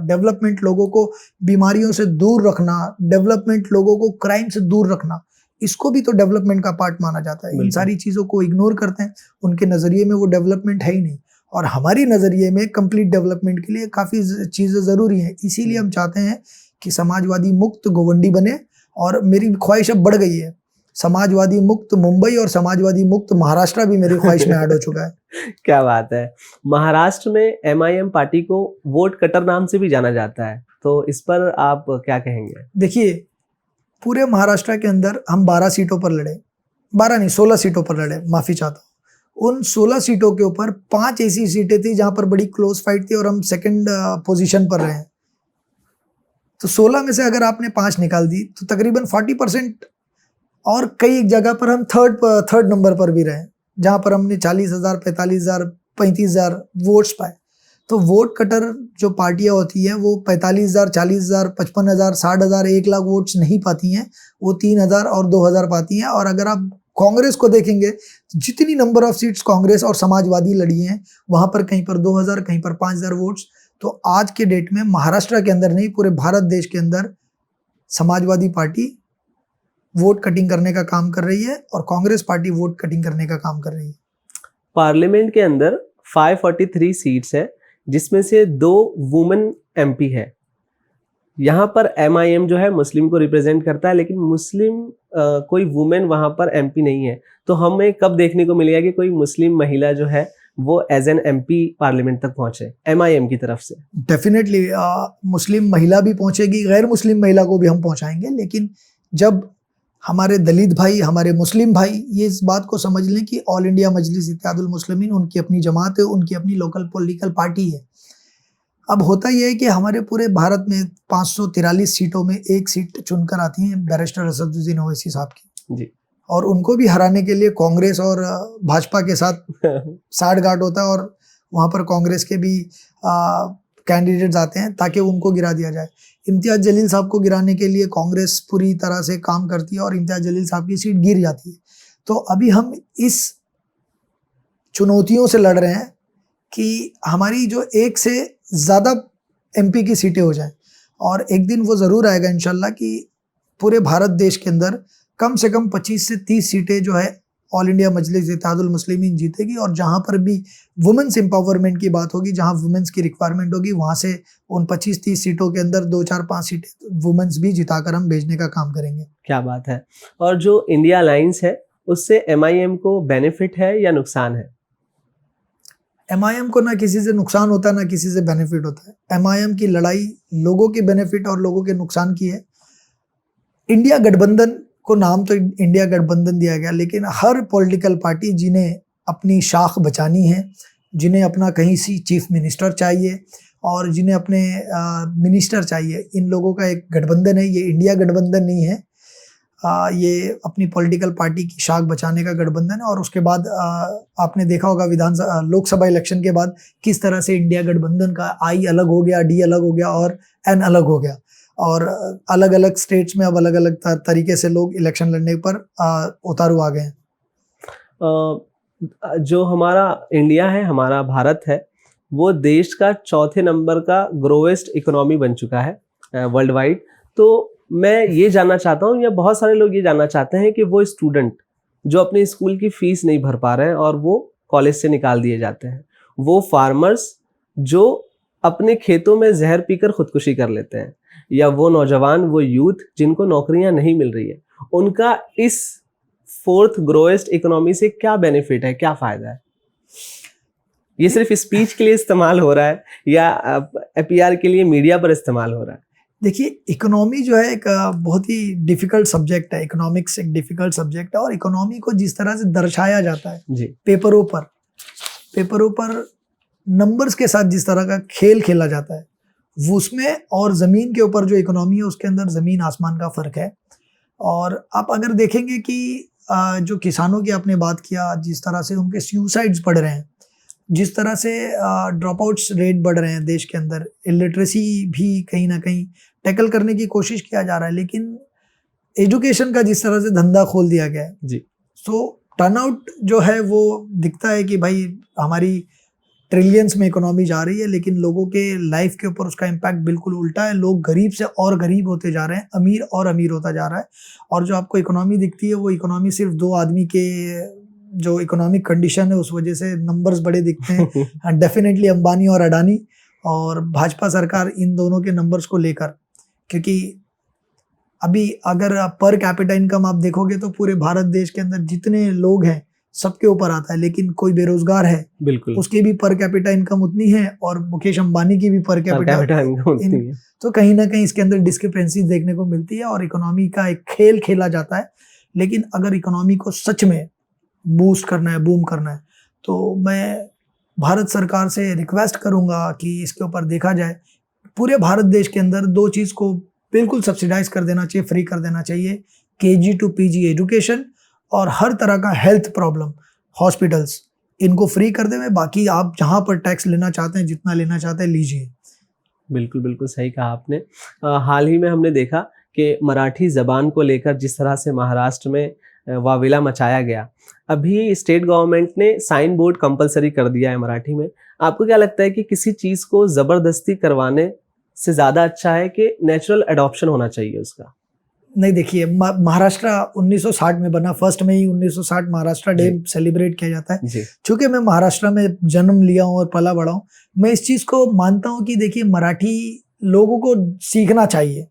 डेवलपमेंट लोगों को बीमारियों से दूर रखना, डेवलपमेंट लोगों को क्राइम से दूर रखना, इसको भी तो डेवलपमेंट का पार्ट माना जाता है। इन सारी चीज़ों को इग्नोर करते हैं, उनके नज़रिए में वो डेवलपमेंट है ही नहीं, और हमारी नज़रिए में कंप्लीट डेवलपमेंट के लिए काफ़ी चीज़ें ज़रूरी हैं। इसीलिए हम चाहते हैं कि समाजवादी मुक्त गोवंडी बने, और मेरी ख्वाहिश अब बढ़ गई है, समाजवादी मुक्त मुंबई और समाजवादी मुक्त महाराष्ट्र भी मेरी ख्वाहिश में ऐड हो चुका है। क्या बात है। महाराष्ट्र में एमआईएम पार्टी को वोट कटर नाम से भी जाना जाता है, तो इस पर आप क्या कहेंगे? देखिए, पूरे महाराष्ट्र के अंदर हम 12 सीटों पर लड़े, 12 नहीं 16 सीटों पर लड़े, माफ़ी चाहता हूँ। उन 16 सीटों के ऊपर 5 ऐसी सीटें थी जहाँ पर बड़ी क्लोज फाइट थी और हम सेकंड पोजीशन पर रहे। तो 16 में से अगर आपने 5 निकाल दी तो तकरीबन 40%, और कई जगह पर हम थर्ड नंबर पर भी रहे, जहाँ पर हमने 40,000, 45,000, 35,000 वोट्स पाए। तो वोट कटर जो पार्टियां होती हैं वो 45,000, 40,000, 55,000, 60,000, 1 लाख वोट्स नहीं पाती हैं, वो 3,000 और 2,000 पाती हैं। और अगर आप कांग्रेस को देखेंगे, जितनी नंबर ऑफ सीट्स कांग्रेस और समाजवादी लड़ी हैं, वहाँ पर कहीं पर 2,000, कहीं पर 5,000 वोट्स। तो आज के डेट में महाराष्ट्र के अंदर नहीं, पूरे भारत देश के अंदर समाजवादी पार्टी वोट कटिंग करने का काम कर रही है और कांग्रेस पार्टी वोट कटिंग करने का काम कर रही है। पार्लियामेंट के अंदर 543 सीट्स है, जिसमें से 2 वुमेन एमपी है। यहाँ पर एमआईएम जो है मुस्लिम को रिप्रेजेंट करता है, लेकिन मुस्लिम कोई वुमेन वहाँ पर एमपी नहीं है। तो हमें कब देखने को मिलेगा कि कोई मुस्लिम महिला जो है वो एज एन एमपी पार्लियामेंट तक पहुंचे एमआईएम की तरफ से? डेफिनेटली मुस्लिम महिला भी पहुंचेगी, गैर मुस्लिम महिला को भी हम पहुंचाएंगे, लेकिन जब हमारे दलित भाई, हमारे मुस्लिम भाई ये इस बात को समझ लें कि ऑल इंडिया मजलिस इत्तेहादुल मुस्लिमीन उनकी अपनी जमात है, उनकी अपनी लोकल पॉलिटिकल पार्टी है। अब होता यह है कि हमारे पूरे भारत में 543 सीटों में 1 सीट चुनकर आती है बैरिस्टर असदुद्दीन ओवैसी साहब की जी, और उनको भी हराने के लिए कांग्रेस और भाजपा के साथ साठगांठ होता है, और वहाँ पर कांग्रेस के भी कैंडिडेट्स आते हैं ताकि उनको गिरा दिया जाए। इम्तियाज जलील साहब को गिराने के लिए कांग्रेस पूरी तरह से काम करती है और इम्तियाज जलील साहब की सीट गिर जाती है। तो अभी हम इस चुनौतियों से लड़ रहे हैं कि हमारी जो 1 से ज़्यादा एमपी की सीटें हो जाएं, और एक दिन वो ज़रूर आएगा इंशाल्लाह कि पूरे भारत देश के अंदर कम से कम 25 से 30 सीटें जो है ऑल इंडिया मजलिस इत्तेहादुल मुस्लिमीन जीतेगी, और जहाँ पर भी वुमेन्स एम्पावरमेंट की बात होगी, जहाँ वुमेन्स की रिक्वायरमेंट होगी, वहाँ से उन 25-30 सीटों के अंदर 2, 4, 5 सीटें वुमेन्स भी जिताकर हम भेजने का काम करेंगे। क्या बात है। और जो इंडिया अलायंस है उससे एमआईएम को बेनिफिट है या नुकसान है? एमआईएम को ना किसी से नुकसान होता है ना किसी से बेनिफिट होता है। एमआईएम की लड़ाई लोगों के बेनिफिट और लोगों के नुकसान की है। इंडिया गठबंधन को नाम तो इंडिया गठबंधन दिया गया, लेकिन हर पॉलिटिकल पार्टी जिन्हें अपनी शाख बचानी है, जिन्हें अपना कहीं सी चीफ मिनिस्टर चाहिए और जिन्हें अपने मिनिस्टर चाहिए, इन लोगों का एक गठबंधन है। ये इंडिया गठबंधन नहीं है, ये अपनी पॉलिटिकल पार्टी की शाख बचाने का गठबंधन है। और उसके बाद आपने देखा होगा लोकसभा इलेक्शन के बाद किस तरह से इंडिया गठबंधन का आई अलग हो गया, डी अलग हो गया और एन अलग हो गया, और अलग अलग स्टेट्स में अब अलग अलग तरीके से लोग इलेक्शन लड़ने पर उतारू आ गए हैं। जो हमारा इंडिया है, हमारा भारत है, वो देश का 4थे नंबर का ग्रोवेस्ट इकोनॉमी बन चुका है वर्ल्ड वाइड। तो मैं ये जानना चाहता हूँ, या बहुत सारे लोग ये जानना चाहते हैं कि वो स्टूडेंट जो अपने स्कूल की फीस नहीं भर पा रहे हैं और वो कॉलेज से निकाल दिए जाते हैं, वो फार्मर्स जो अपने खेतों में जहर पीकर खुदकुशी कर लेते हैं, या वो नौजवान, वो यूथ जिनको नौकरियां नहीं मिल रही है, उनका इस 4th ग्रोएस्ट इकोनॉमी से क्या बेनिफिट है, क्या फायदा है? ये सिर्फ स्पीच के लिए इस्तेमाल हो रहा है या पीआर के लिए मीडिया पर इस्तेमाल हो रहा है? देखिए, इकोनॉमी जो है एक बहुत ही डिफिकल्ट सब्जेक्ट है। इकोनॉमिक्स एक डिफिकल्ट सब्जेक्ट है, और इकोनॉमी को जिस तरह से दर्शाया जाता है जी, पेपरों पर नंबर्स के साथ जिस तरह का खेल खेला जाता है, वो उसमें और ज़मीन के ऊपर जो इकोनॉमी है उसके अंदर ज़मीन आसमान का फ़र्क है। और आप अगर देखेंगे कि जो किसानों की आपने बात किया, जिस तरह से उनके सुसाइड्स बढ़ रहे हैं, जिस तरह से ड्रॉप आउट्स रेट बढ़ रहे हैं देश के अंदर, इलिटरेसी भी कहीं ना कहीं टैकल करने की कोशिश किया जा रहा है, लेकिन एजुकेशन का जिस तरह से धंधा खोल दिया गया है, जी सो टर्नआउट जो है वो दिखता है कि भाई हमारी ट्रिलियंस में इकोनॉमी जा रही है, लेकिन लोगों के लाइफ के ऊपर उसका इम्पैक्ट बिल्कुल उल्टा है। लोग गरीब से और गरीब होते जा रहे हैं, अमीर और अमीर होता जा रहा है, और जो आपको इकोनॉमी दिखती है वो इकोनॉमी सिर्फ दो आदमी के जो इकोनॉमिक कंडीशन है उस वजह से नंबर्स बड़े दिखते हैं। डेफिनेटली अंबानी और अडानी, और भाजपा सरकार इन दोनों के नंबर्स को लेकर, क्योंकि अभी अगर पर कैपिटा इनकम आप देखोगे तो पूरे भारत देश के अंदर जितने लोग हैं सबके ऊपर आता है, लेकिन कोई बेरोजगार है बिल्कुल, उसकी भी पर कैपिटा इनकम उतनी है, और मुकेश अंबानी की भी पर कैपिटा इनकम उतनी है। तो कहीं ना कहीं इसके अंदर डिस्क्रिपेंसी देखने को मिलती है, और इकोनॉमी का एक खेल खेला जाता है। लेकिन अगर इकोनॉमी को सच में बूस्ट करना है, बूम करना है, तो मैं भारत सरकार से रिक्वेस्ट करूंगा कि इसके ऊपर देखा जाए। पूरे भारत देश के अंदर दो चीज़ को बिल्कुल सब्सिडाइज कर देना चाहिए, फ्री कर देना चाहिए, केजी टू पीजी एजुकेशन, और हर तरह का हेल्थ प्रॉब्लम हॉस्पिटल्स, इनको फ्री कर दें। बाकी आप जहाँ पर टैक्स लेना चाहते हैं, जितना लेना चाहते हैं लीजिए। बिल्कुल बिल्कुल सही कहा आपने। हाल ही में हमने देखा कि मराठी ज़बान को लेकर जिस तरह से महाराष्ट्र में वावेला मचाया गया, अभी स्टेट गवर्नमेंट ने साइन बोर्ड कंपलसरी कर दिया है मराठी में। आपको क्या लगता है कि किसी चीज़ को ज़बरदस्ती करवाने से ज़्यादा अच्छा है कि नेचुरल एडॉप्शन होना चाहिए उसका? नहीं, देखिए महाराष्ट्र 1960 में बना, 1 मई 1960 महाराष्ट्र डे जी। सेलिब्रेट किया जाता है। जी चूंकि मैं महाराष्ट्र में जन्म लिया हूँ और पला बड़ा हूँ, मैं इस चीज़ को मानता हूँ कि देखिए मराठी लोगों को सीखना चाहिए,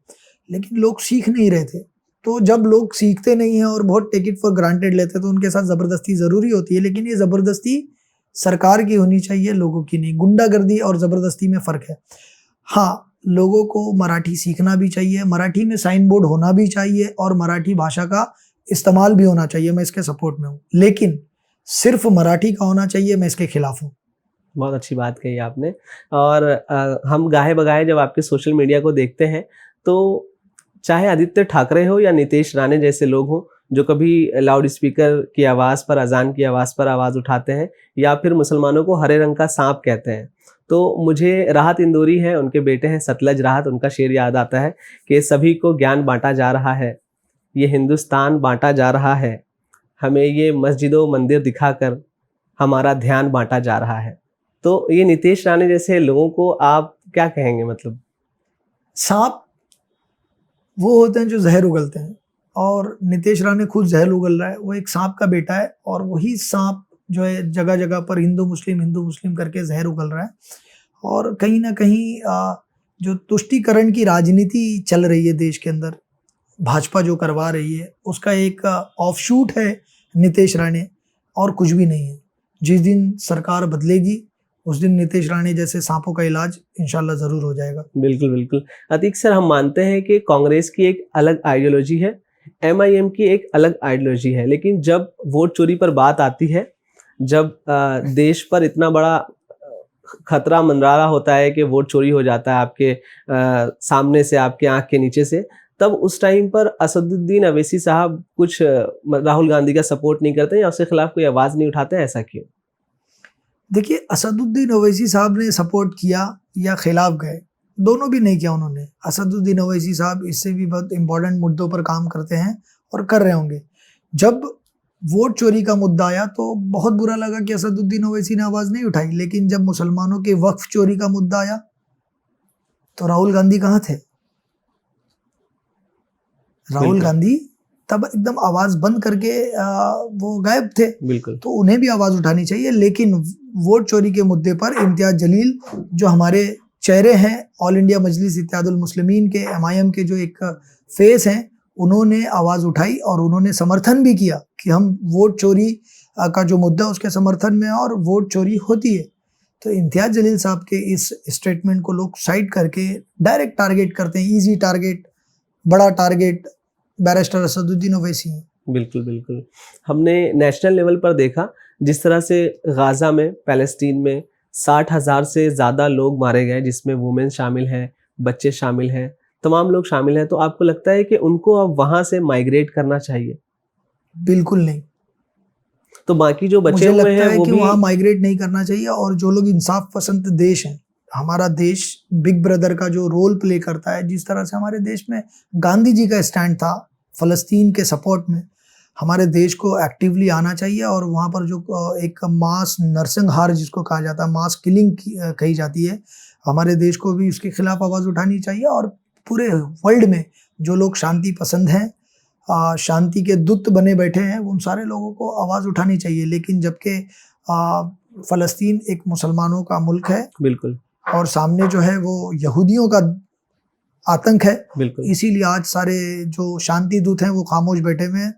लेकिन लोग सीख नहीं रहे थे। तो जब लोग सीखते नहीं हैं और बहुत टेक इट फॉर ग्रांटेड लेते हैं, तो उनके साथ ज़बरदस्ती ज़रूरी होती है, लेकिन ये ज़बरदस्ती सरकार की होनी चाहिए, लोगों की नहीं। गुंडागर्दी और ज़बरदस्ती में फ़र्क है। हाँ, लोगों को मराठी सीखना भी चाहिए, मराठी में साइन बोर्ड होना भी चाहिए, और मराठी भाषा का इस्तेमाल भी होना चाहिए, मैं इसके सपोर्ट में हूँ। लेकिन सिर्फ मराठी का होना चाहिए, मैं इसके खिलाफ हूँ। बहुत अच्छी बात कही आपने। और हम गाहे बगाए जब आपके सोशल मीडिया को देखते हैं, तो चाहे आदित्य ठाकरे हो या नीतीश राणे जैसे लोग हों, जो कभी लाउड स्पीकर की आवाज़ पर, अजान की आवाज़ पर आवाज़ उठाते हैं, या फिर मुसलमानों को हरे रंग का सांप कहते हैं, तो मुझे राहत इंदौरी है, उनके बेटे हैं सतलज राहत, उनका शेर याद आता है कि सभी को ज्ञान बांटा जा रहा है, ये हिंदुस्तान बांटा जा रहा है, हमें ये मस्जिदों मंदिर दिखाकर हमारा ध्यान बांटा जा रहा है। तो ये नीतीश राणे जैसे लोगों को आप क्या कहेंगे? मतलब सांप वो होते हैं जो जहर उगलते हैं, और नीतीश राणे खुद जहर उगल रहा है। वो एक सांप का बेटा है, और वही सांप जो है जगह जगह पर हिंदू मुस्लिम करके जहर उगल रहा है। और कहीं ना कहीं जो तुष्टीकरण की राजनीति चल रही है देश के अंदर, भाजपा जो करवा रही है, उसका एक ऑफशूट है नीतीश राणे, और कुछ भी नहीं है। जिस दिन सरकार बदलेगी उस दिन नीतीश राणे जैसे सांपों का इलाज इंशाल्लाह जरूर हो जाएगा। बिल्कुल बिल्कुल। अतीक सर, हम मानते हैं कि कांग्रेस की एक अलग आइडियोलॉजी है, एमआईएम की एक अलग आइडियोलॉजी है, लेकिन जब वोट चोरी पर बात आती है, जब देश पर इतना बड़ा खतरा मंडरा रहा होता है कि वोट चोरी हो जाता है आपके सामने से, आपके आंख के नीचे से, तब उस टाइम पर असदुद्दीन अवैसी साहब कुछ राहुल गांधी का सपोर्ट नहीं करते या उसके खिलाफ कोई आवाज़ नहीं उठाते, ऐसा क्यों? देखिए, असदुद्दीन ओवैसी साहब ने सपोर्ट किया या खिलाफ गए, दोनों भी नहीं किया उन्होंने। असदुद्दीन ओवैसी साहब इससे भी बहुत इंपॉर्टेंट मुद्दों पर काम करते हैं और कर रहे होंगे। जब वोट चोरी का मुद्दा आया तो बहुत बुरा लगा कि असदुद्दीन ओवैसी ने आवाज़ नहीं उठाई, लेकिन जब मुसलमानों के वक्फ चोरी का मुद्दा आया तो राहुल गांधी कहाँ थे? राहुल गांधी तब एकदम आवाज़ बंद करके वो गायब थे। बिल्कुल। तो उन्हें भी आवाज़ उठानी चाहिए। लेकिन वोट चोरी के मुद्दे पर इम्तियाज जलील जो हमारे चेहरे हैं, ऑल इंडिया मजलिस इत्तेहादुल मुस्लिमीन के, एमआईएम के जो एक फेस हैं, उन्होंने आवाज़ उठाई और उन्होंने समर्थन भी किया कि हम वोट चोरी का जो मुद्दा उसके समर्थन में, और वोट चोरी होती है। तो इम्तियाज जलील साहब के इस स्टेटमेंट को लोग साइड करके डायरेक्ट टारगेट करते हैं, ईजी टारगेट, बड़ा टारगेट बैरिस्टर असदुद्दीन ओवैसी हैं। बिल्कुल बिल्कुल। हमने नेशनल लेवल पर देखा जिस तरह से गाज़ा में, पैलेस्टीन में 60,000 से ज़्यादा लोग मारे गए, जिसमें वुमेन शामिल हैं, बच्चे शामिल हैं, तमाम लोग शामिल हैं। तो आपको लगता है कि उनको अब वहाँ से माइग्रेट करना चाहिए? बिल्कुल नहीं। तो बाकी जो बचे मुझे हुए लगता हैं है वो कि भी वहाँ माइग्रेट नहीं करना चाहिए, और जो लोग इंसाफ पसंद देश हैं, हमारा देश बिग ब्रदर का जो रोल प्ले करता है, जिस तरह से हमारे देश में गांधी जी का स्टैंड था फलस्तीन के सपोर्ट में, हमारे देश को एक्टिवली आना चाहिए। और वहाँ पर जो एक मास नरसंहार जिसको कहा जाता है, मास किलिंग कही जाती है, हमारे देश को भी उसके खिलाफ आवाज़ उठानी चाहिए। और पूरे वर्ल्ड में जो लोग शांति पसंद हैं, शांति के दूत बने बैठे हैं, उन सारे लोगों को आवाज़ उठानी चाहिए। लेकिन जबकि फ़लस्तीन एक मुसलमानों का मुल्क है, बिल्कुल और सामने जो है वो यहूदियों का आतंक है, बिल्कुल इसीलिए आज सारे जो शांति दूत हैं वो खामोश बैठे हुए हैं।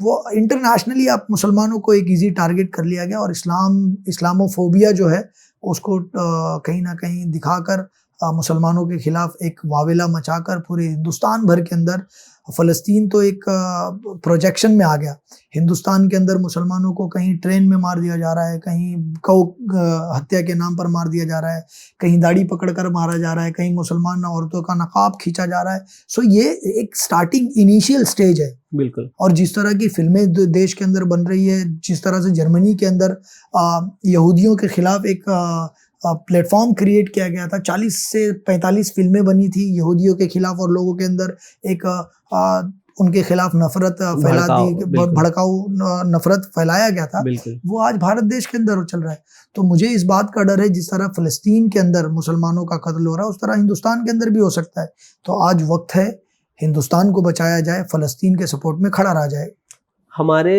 वो इंटरनेशनली आप मुसलमानों को एक इजी टारगेट कर लिया गया, और इस्लामोफोबिया जो है उसको कहीं ना कहीं दिखाकर मुसलमानों के खिलाफ एक वावेला मचाकर पूरे हिंदुस्तान भर के अंदर, फ़लस्तीन तो एक प्रोजेक्शन में आ गया। हिंदुस्तान के अंदर मुसलमानों को कहीं ट्रेन में मार दिया जा रहा है, कहीं गौ हत्या के नाम पर मार दिया जा रहा है, कहीं दाढ़ी पकड़कर मारा जा रहा है, कहीं मुसलमान औरतों का नकाब खींचा जा रहा है। सो ये एक स्टार्टिंग इनिशियल स्टेज है। बिल्कुल और जिस तरह की फिल्में देश के अंदर बन रही है, जिस तरह से जर्मनी के अंदर यहूदियों के खिलाफ एक प्लेटफॉर्म क्रिएट किया गया था, 40 से 45 फिल्में बनी थी यहूदियों के खिलाफ, और लोगों के अंदर एक उनके खिलाफ नफरत फैला दी, भड़काऊ नफरत फैलाया गया था। वो आज भारत देश के अंदर चल रहा है। तो मुझे इस बात का डर है, जिस तरह फ़लस्तीन के अंदर मुसलमानों का कत्ल हो रहा है, उस तरह हिंदुस्तान के अंदर भी हो सकता है। तो आज वक्त है हिंदुस्तान को बचाया जाए, फ़लस्तीन के सपोर्ट में खड़ा रहा जाए। हमारे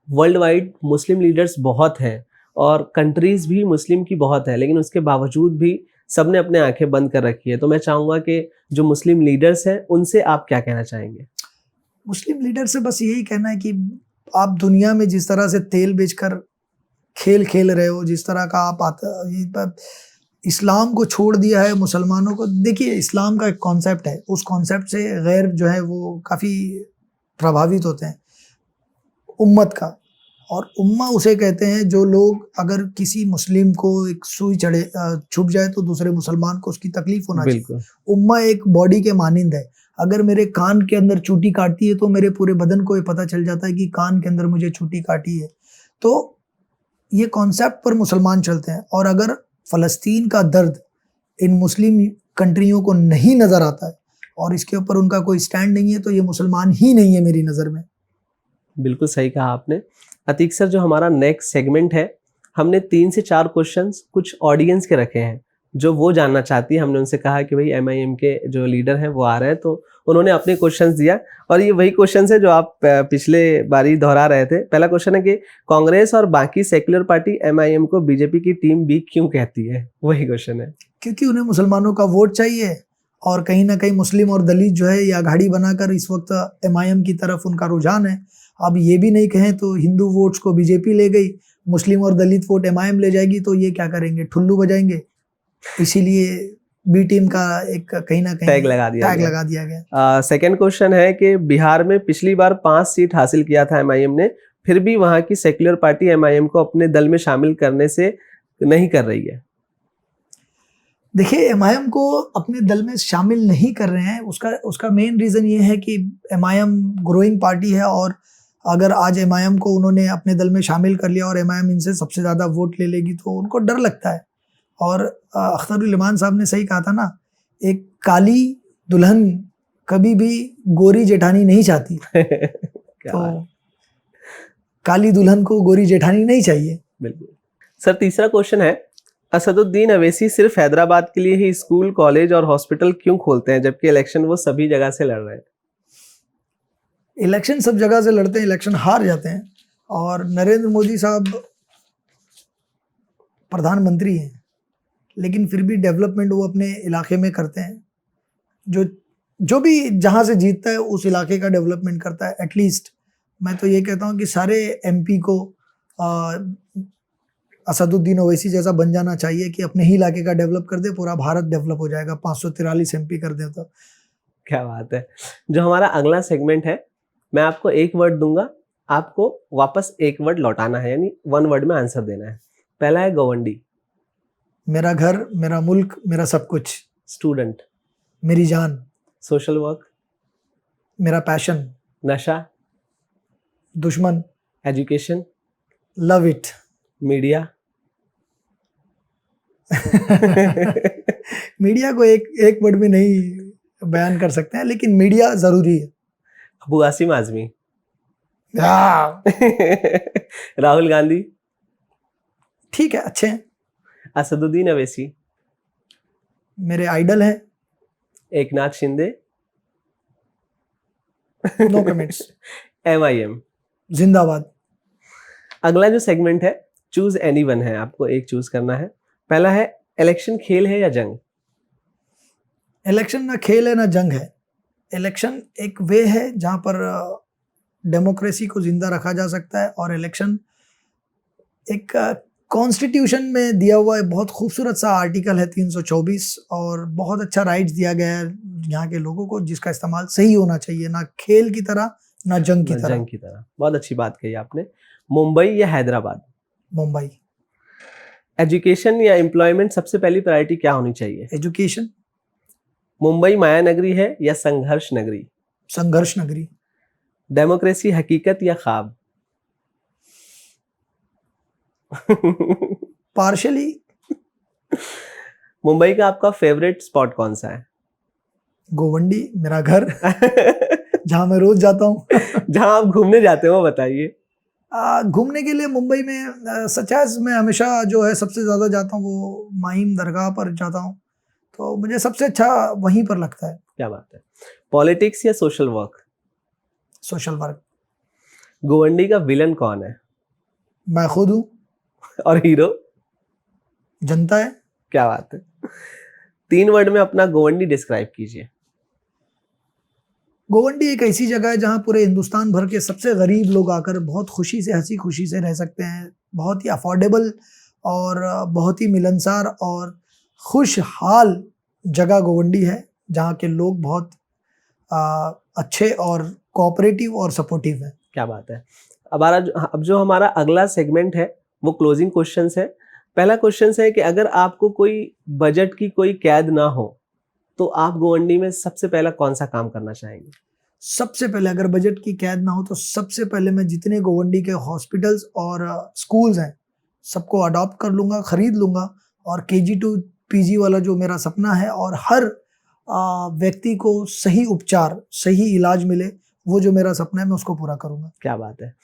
वर्ल्ड वाइड मुस्लिम लीडर्स बहुत हैं और कंट्रीज भी मुस्लिम की बहुत है, लेकिन उसके बावजूद भी सबने अपने आंखें बंद कर रखी है। तो मैं चाहूँगा कि जो मुस्लिम लीडर्स हैं उनसे आप क्या कहना चाहेंगे? मुस्लिम लीडर से बस यही कहना है कि आप दुनिया में जिस तरह से तेल बेचकर खेल खेल रहे हो, जिस तरह का आप इस्लाम को छोड़ दिया है मुसलमानों को। देखिए, इस्लाम का एक कॉन्सेप्ट है, उस कॉन्सेप्ट से गैर जो है वो काफ़ी प्रभावित होते हैं उम्मत का। और उम्मा उसे कहते हैं जो लोग, अगर किसी मुस्लिम को एक सुई छुप जाए तो दूसरे मुसलमान को उसकी तकलीफ होना चाहिए। उम्मा एक बॉडी के मानिंद है। अगर मेरे कान के अंदर चूटी काटती है तो मेरे पूरे बदन को ये पता चल जाता है कि कान के अंदर मुझे चूटी काटी है। तो ये कॉन्सेप्ट पर मुसलमान चलते हैं। और अगर फ़लस्तीन का दर्द इन मुस्लिम कंट्रियों को नहीं नज़र आता है और इसके ऊपर उनका कोई स्टैंड नहीं है, तो ये मुसलमान ही नहीं है मेरी नज़र में। बिल्कुल सही कहा आपने। अतीक सर, जो हमारा नेक्स्ट सेगमेंट है, हमने 3 से 4 क्वेश्चंस कुछ ऑडियंस के रखे हैं जो वो जानना चाहती है। हमने उनसे कहा कि भाई MIM के जो लीडर हैं वो आ रहे हैं, तो उन्होंने अपने क्वेश्चंस दिया और ये वही क्वेश्चंस है जो आप पिछले बारी दोहरा रहे थे। पहला क्वेश्चन है कि कांग्रेस और बाकी सेक्युलर पार्टी MIM को बीजेपी की टीम बी क्यों कहती है? वही क्वेश्चन है। क्योंकि उन्हें मुसलमानों का वोट चाहिए, और कहीं ना कहीं मुस्लिम और दलित जो है ये आघाड़ी बनाकर इस वक्त MIM की तरफ उनका रुझान है। अब ये भी नहीं कहें तो हिंदू वोट्स को बीजेपी ले गई, मुस्लिम और दलित वोट MIM ले जाएगी, तो ये क्या करेंगे? ठुल्लू बजाएंगे। इसीलिए बी टीम का एक कहीं ना कहीं टैग लगा दिया गया। सेकंड क्वेश्चन है कि बिहार में पिछली बार 5 सीट हासिल किया था MIM ने, फिर भी वहां की सेक्युलर पार्टी MIM को अपने दल में शामिल करने से नहीं कर रही है। देखिए, MIM को अपने दल में शामिल नहीं कर रहे हैं, उसका मेन रीज़न ये है कि MIM ग्रोइंग पार्टी है, और अगर आज MIM को उन्होंने अपने दल में शामिल कर लिया और MIM इनसे सबसे ज़्यादा वोट ले लेगी तो उनको डर लगता है। और अख्तरुल इमान साहब ने सही कहा था ना, एक काली दुल्हन कभी भी गोरी जेठानी नहीं चाहती। तो काली दुल्हन को गोरी जेठानी नहीं चाहिए। बिल्कुल सर। तीसरा क्वेश्चन है, असदुद्दीन अवैसी सिर्फ हैदराबाद के लिए ही स्कूल, कॉलेज और हॉस्पिटल क्यों खोलते हैं, जबकि इलेक्शन वो सभी जगह से लड़ रहे हैं? इलेक्शन सब जगह से लड़ते हैं, इलेक्शन हार जाते हैं। और नरेंद्र मोदी साहब प्रधानमंत्री हैं, लेकिन फिर भी डेवलपमेंट वो अपने इलाके में करते हैं। जो भी जहाँ से जीतता है उस इलाके का डेवलपमेंट करता है। एटलीस्ट मैं तो ये कहता हूँ कि सारे MP को असदुद्दीन ओवैसी जैसा बन जाना चाहिए कि अपने ही इलाके का डेवलप कर दे, पूरा भारत डेवलप हो जाएगा। 543 MP कर दे तो। क्या बात है। जो हमारा अगला सेगमेंट है, मैं आपको एक वर्ड दूंगा, आपको वापस एक वर्ड लौटाना है, यानी 1 वर्ड में आंसर देना है। पहला है गवंडी। मेरा घर, मेरा मुल्क, मेरा सब कुछ। स्टूडेंट। मेरी जान। Social work. मेरा पैशन। नशा। दुश्मन। Education. Love it. Media? Media को एक वर्ड में नहीं बयान कर सकते हैं, लेकिन मीडिया जरूरी है। अबू आसिम आजमी? हाँ, राहुल गांधी? ठीक है, अच्छे हैं, असदुद्दीन अवैसी? मेरे आइडल हैं। Eknath Shinde? No comments. MIM? जिंदाबाद। अगला जो सेगमेंट है चूज एनीवन है, आपको एक चूज करना है। पहला है इलेक्शन खेल है या जंग? इलेक्शन ना खेल है ना जंग है। इलेक्शन एक वे है जहां पर डेमोक्रेसी को जिंदा रखा जा सकता है, और इलेक्शन एक कॉन्स्टिट्यूशन में दिया हुआ एक बहुत खूबसूरत सा आर्टिकल है 324, और बहुत अच्छा राइट्स दिया गया है यहाँ के लोगों को, जिसका इस्तेमाल सही होना चाहिए, ना खेल की तरह ना जंग की तरह। जंग की तरह। बहुत अच्छी बात कही आपने। मुंबई या हैदराबाद? मुंबई। एजुकेशन या एम्प्लॉयमेंट सबसे पहली प्रायोरिटी क्या होनी चाहिए? एजुकेशन। मुंबई माया नगरी है या संघर्ष नगरी? संघर्ष नगरी। डेमोक्रेसी हकीकत या ख्वाब? पार्शली। मुंबई का आपका फेवरेट स्पॉट कौन सा है? गोवंडी, मेरा घर, जहां मैं रोज जाता हूँ। जहां आप घूमने जाते हो बताइए। घूमने के लिए मुंबई में सच है, मैं हमेशा जो है सबसे ज़्यादा जाता हूँ वो माहिम दरगाह पर जाता हूँ, तो मुझे सबसे अच्छा वहीं पर लगता है। क्या बात है। पॉलिटिक्स या social work? Social work. Govandi का विलन कौन है? मैं खुद हूँ। और हीरो? जनता है। क्या बात है। 3 वर्ड में अपना गोवंडी डिस्क्राइब कीजिए। गोवंडी एक ऐसी जगह है जहाँ पूरे हिंदुस्तान भर के सबसे गरीब लोग आकर बहुत खुशी से, हंसी खुशी से रह सकते हैं। बहुत ही अफोर्डेबल और बहुत ही मिलनसार और खुशहाल जगह गोवंडी है, जहाँ के लोग बहुत अच्छे और कोऑपरेटिव और सपोर्टिव हैं। क्या बात है। अब जो हमारा अगला सेगमेंट है वो क्लोजिंग क्वेश्चंस है। पहला क्वेश्चन है कि अगर आपको कोई बजट की कोई कैद ना हो तो आप गोवंडी में सबसे पहला कौन सा काम करना चाहेंगे? सबसे पहले अगर बजट की कैद ना हो तो सबसे पहले मैं जितने गोवंडी के हॉस्पिटल्स और स्कूल्स हैं सबको अडॉप्ट कर लूँगा, ख़रीद लूँगा, और KG to PG वाला जो मेरा सपना है, और हर व्यक्ति को सही उपचार, सही इलाज मिले, वो जो मेरा सपना है मैं उसको पूरा करूँगा। क्या बात है।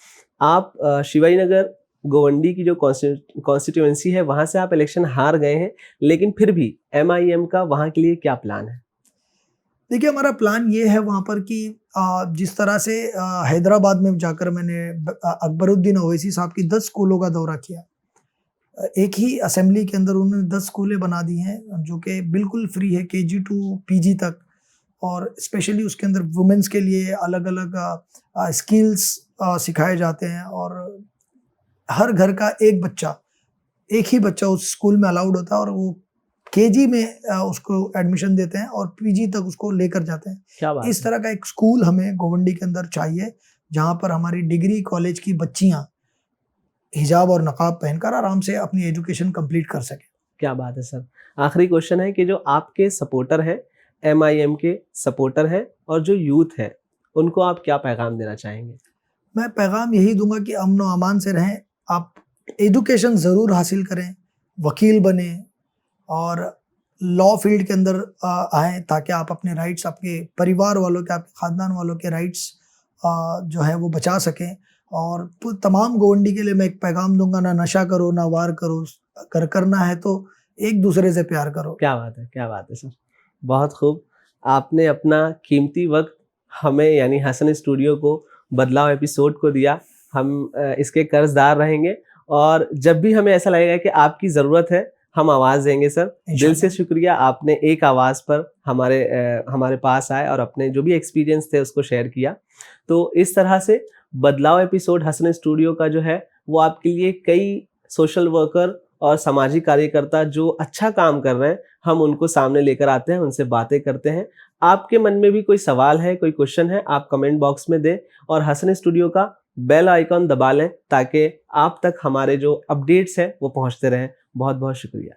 आप शिवाजी नगर गोवंडी की जो कॉन्स्टिट्यूएंसी है वहां से आप इलेक्शन हार गए हैं, लेकिन फिर भी MIM का वहां के लिए क्या प्लान है? देखिए, हमारा प्लान ये है वहाँ पर कि जिस तरह से हैदराबाद में जाकर मैंने अकबरुद्दीन ओवैसी साहब की 10 स्कूलों का दौरा किया। एक ही असेंबली के अंदर उन्होंने 10 स्कूलें बना दी हैं जो कि बिल्कुल फ्री है, KG to PG तक, और स्पेशली उसके अंदर वुमेंस के लिए अलग अलग स्किल्स सिखाए जाते हैं, और हर घर का एक ही बच्चा उस स्कूल में अलाउड होता है, और वो KG में उसको एडमिशन देते हैं और PG तक उसको लेकर जाते हैं। क्या बात इस तरह का एक स्कूल हमें गोवंडी के अंदर चाहिए, जहाँ पर हमारी डिग्री कॉलेज की बच्चियाँ हिजाब और नकाब पहनकर आराम से अपनी एजुकेशन कंप्लीट कर सकें। क्या बात है सर। आखिरी क्वेश्चन है कि जो आपके सपोर्टर हैं, MIM के सपोर्टर हैं, और जो यूथ है उनको आप क्या पैगाम देना चाहेंगे? मैं पैगाम यही दूंगा कि अमन व अमान से रहें, आप एजुकेशन ज़रूर हासिल करें, वकील बने और लॉ फील्ड के अंदर आएँ, ताकि आप अपने राइट्स, आपके परिवार वालों के, आपके ख़ानदान वालों के राइट्स जो है वो बचा सकें। और तमाम गोवंडी के लिए मैं एक पैगाम दूंगा, ना नशा करो, ना वार करो, अगर करना है तो एक दूसरे से प्यार करो। क्या बात है, क्या बात है सर। बहुत खूब। आपने अपना कीमती वक्त हमें यानी हसन स्टूडियो को, बदलाव एपिसोड को दिया। हम इसके कर्जदार रहेंगे, और जब भी हमें ऐसा लगेगा कि आपकी ज़रूरत है हम आवाज़ देंगे सर। दिल से शुक्रिया, आपने एक आवाज़ पर हमारे पास आए और अपने जो भी एक्सपीरियंस थे उसको शेयर किया। तो इस तरह से बदलाव एपिसोड हसन स्टूडियो का जो है वो आपके लिए कई सोशल वर्कर और सामाजिक कार्यकर्ता जो अच्छा काम कर रहे हैं, हम उनको सामने लेकर आते हैं, उनसे बातें करते हैं। आपके मन में भी कोई सवाल है, कोई क्वेश्चन है, आप कमेंट बॉक्स में दें, और हसन स्टूडियो का बेल आइकॉन दबा लें ताकि आप तक हमारे जो अपडेट्स हैं वो पहुंचते रहें। बहुत बहुत शुक्रिया।